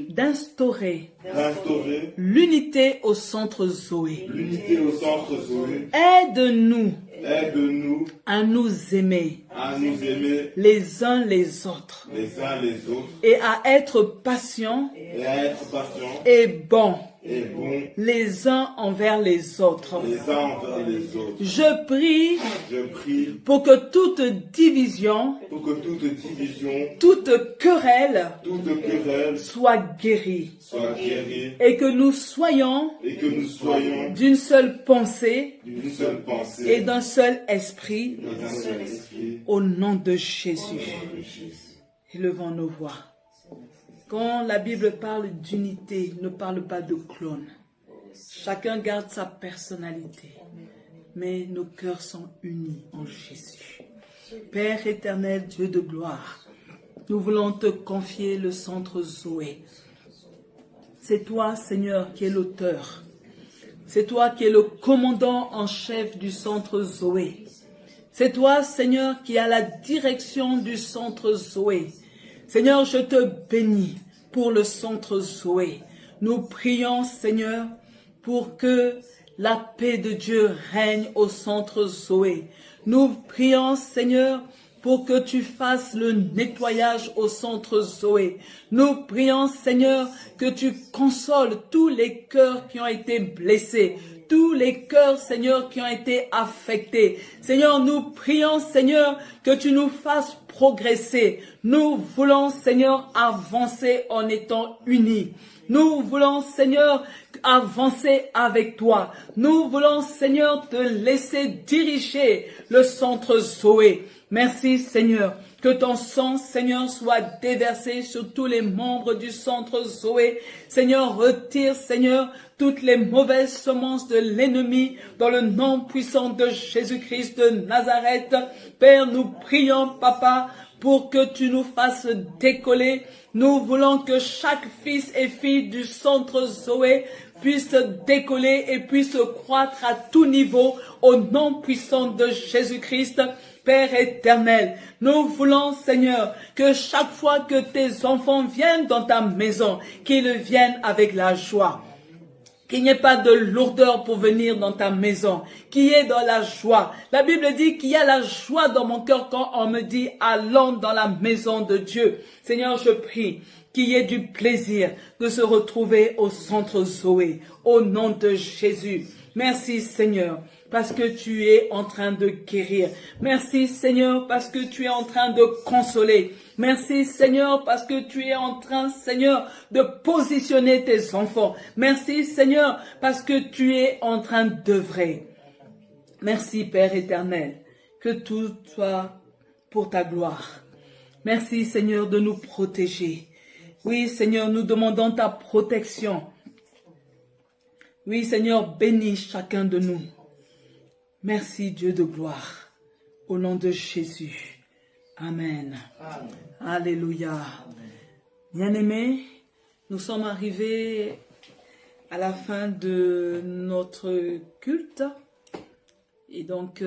d'instaurer l'unité au centre Zoé. Aide-nous Aide-nous à nous aimer les uns les autres et à être patients et bons les uns envers les autres. Je prie pour que toute division, toute querelle soit guérie et que nous soyons d'une seule pensée et d'un seul esprit au nom de Jésus. Élevons nos voix. Quand la Bible parle d'unité, ne parle pas de clone. Chacun garde sa personnalité, mais nos cœurs sont unis en Jésus. Père éternel, Dieu de gloire, nous voulons te confier le centre Zoé. C'est toi, Seigneur, qui es l'auteur. C'est toi qui es le commandant en chef du centre Zoé. C'est toi, Seigneur, qui as la direction du centre Zoé. Seigneur, je te bénis pour le centre Zoé. Nous prions, Seigneur, pour que la paix de Dieu règne au centre Zoé. Nous prions, Seigneur, pour que tu fasses le nettoyage au centre Zoé. Nous prions, Seigneur, que tu consoles tous les cœurs qui ont été blessés, tous les cœurs, Seigneur, qui ont été affectés. Seigneur, nous prions, Seigneur, que tu nous fasses progresser. Nous voulons, Seigneur, avancer en étant unis. Nous voulons, Seigneur, avancer avec toi. Nous voulons, Seigneur, te laisser diriger le centre Zoé. Merci, Seigneur. Que ton sang, Seigneur, soit déversé sur tous les membres du centre Zoé. Seigneur, retire, Seigneur, toutes les mauvaises semences de l'ennemi dans le nom puissant de Jésus-Christ de Nazareth. Père, nous prions, Papa, pour que tu nous fasses décoller. Nous voulons que chaque fils et fille du centre Zoé puisse décoller et puisse croître à tout niveau au nom puissant de Jésus-Christ. Père éternel, nous voulons, Seigneur, que chaque fois que tes enfants viennent dans ta maison, qu'ils viennent avec la joie. Qu'il n'y ait pas de lourdeur pour venir dans ta maison, qu'il y ait dans la joie. La Bible dit qu'il y a la joie dans mon cœur quand on me dit « allons dans la maison de Dieu ». Seigneur, je prie qu'il y ait du plaisir de se retrouver au centre Zoé, au nom de Jésus. Merci Seigneur, parce que tu es en train de guérir. Merci Seigneur, parce que tu es en train de consoler. Merci Seigneur, parce que tu es en train, Seigneur, de positionner tes enfants. Merci Seigneur, parce que tu es en train d'œuvrer. Merci Père éternel, que tout soit pour ta gloire. Merci Seigneur de nous protéger. Oui Seigneur, nous demandons ta protection. Oui Seigneur, bénis chacun de nous. Merci Dieu de gloire. Au nom de Jésus. Amen. Amen. Alléluia. Bien-aimés, nous sommes arrivés à la fin de notre culte. Et donc,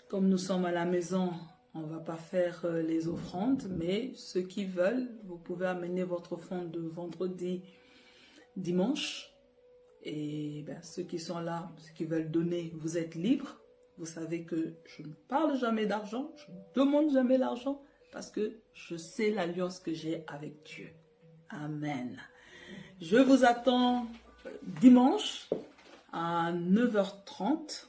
comme nous sommes à la maison, on ne va pas faire les offrandes, mais ceux qui veulent, vous pouvez amener votre offrande de vendredi, dimanche. Et ceux qui sont là, ceux qui veulent donner, vous êtes libres. Vous savez que je ne parle jamais d'argent, je ne demande jamais l'argent, parce que je sais l'alliance que j'ai avec Dieu. Amen. Je vous attends dimanche à 9h30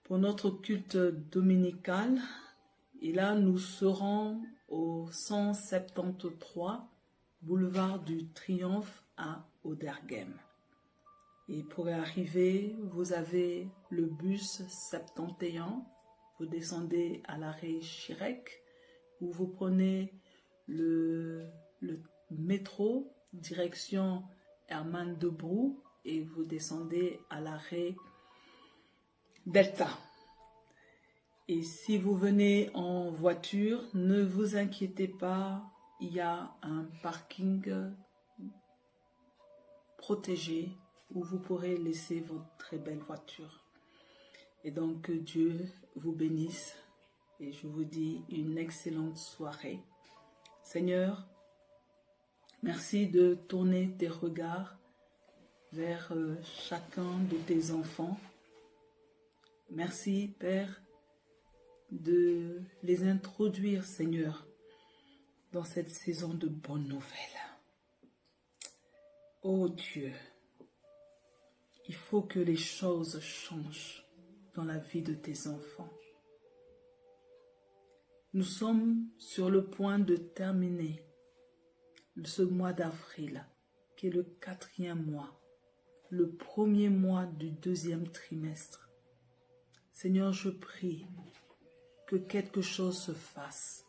pour notre culte dominical. Et là, nous serons au 173 boulevard du Triomphe à Auderghem. Et pour y arriver, vous avez le bus 71, vous descendez à l'arrêt Chirec, ou vous prenez le métro direction Herman Debrou et vous descendez à l'arrêt Delta. Et si vous venez en voiture, ne vous inquiétez pas, il y a un parking protégé où vous pourrez laisser votre très belle voiture. Et donc que Dieu vous bénisse et je vous dis une excellente soirée. Seigneur, merci de tourner tes regards vers chacun de tes enfants. Merci, Père, de les introduire, Seigneur, dans cette saison de bonnes nouvelles. Oh Dieu, il faut que les choses changent dans la vie de tes enfants. Nous sommes sur le point de terminer ce mois d'avril, qui est le 4e mois, le 1er mois du 2e trimestre. Seigneur, je prie que quelque chose se fasse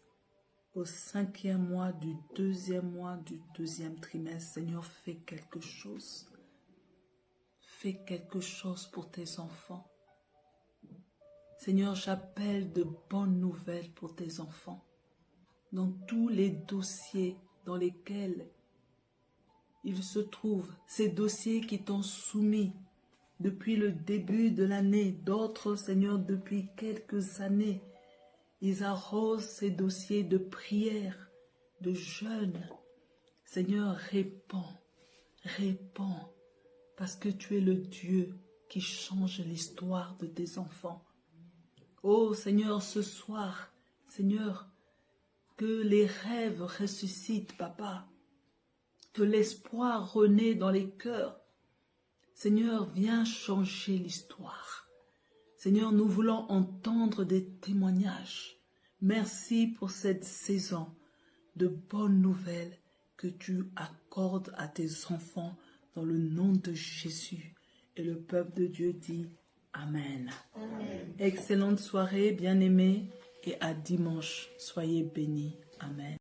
au 5e mois du 2e trimestre. Seigneur, fais quelque chose. Fais quelque chose pour tes enfants. Seigneur, j'appelle de bonnes nouvelles pour tes enfants. Dans tous les dossiers dans lesquels ils se trouvent, ces dossiers qui t'ont soumis depuis le début de l'année, d'autres, Seigneur, depuis quelques années, ils arrosent ces dossiers de prière, de jeûne. Seigneur, réponds, parce que tu es le Dieu qui change l'histoire de tes enfants. Oh Seigneur, ce soir, Seigneur, que les rêves ressuscitent, Papa, que l'espoir renaît dans les cœurs. Seigneur, viens changer l'histoire. Seigneur, nous voulons entendre des témoignages. Merci pour cette saison de bonnes nouvelles que tu accordes à tes enfants dans le nom de Jésus. Et le peuple de Dieu dit Amen. Amen. Excellente soirée, bien-aimés, et à dimanche. Soyez bénis. Amen.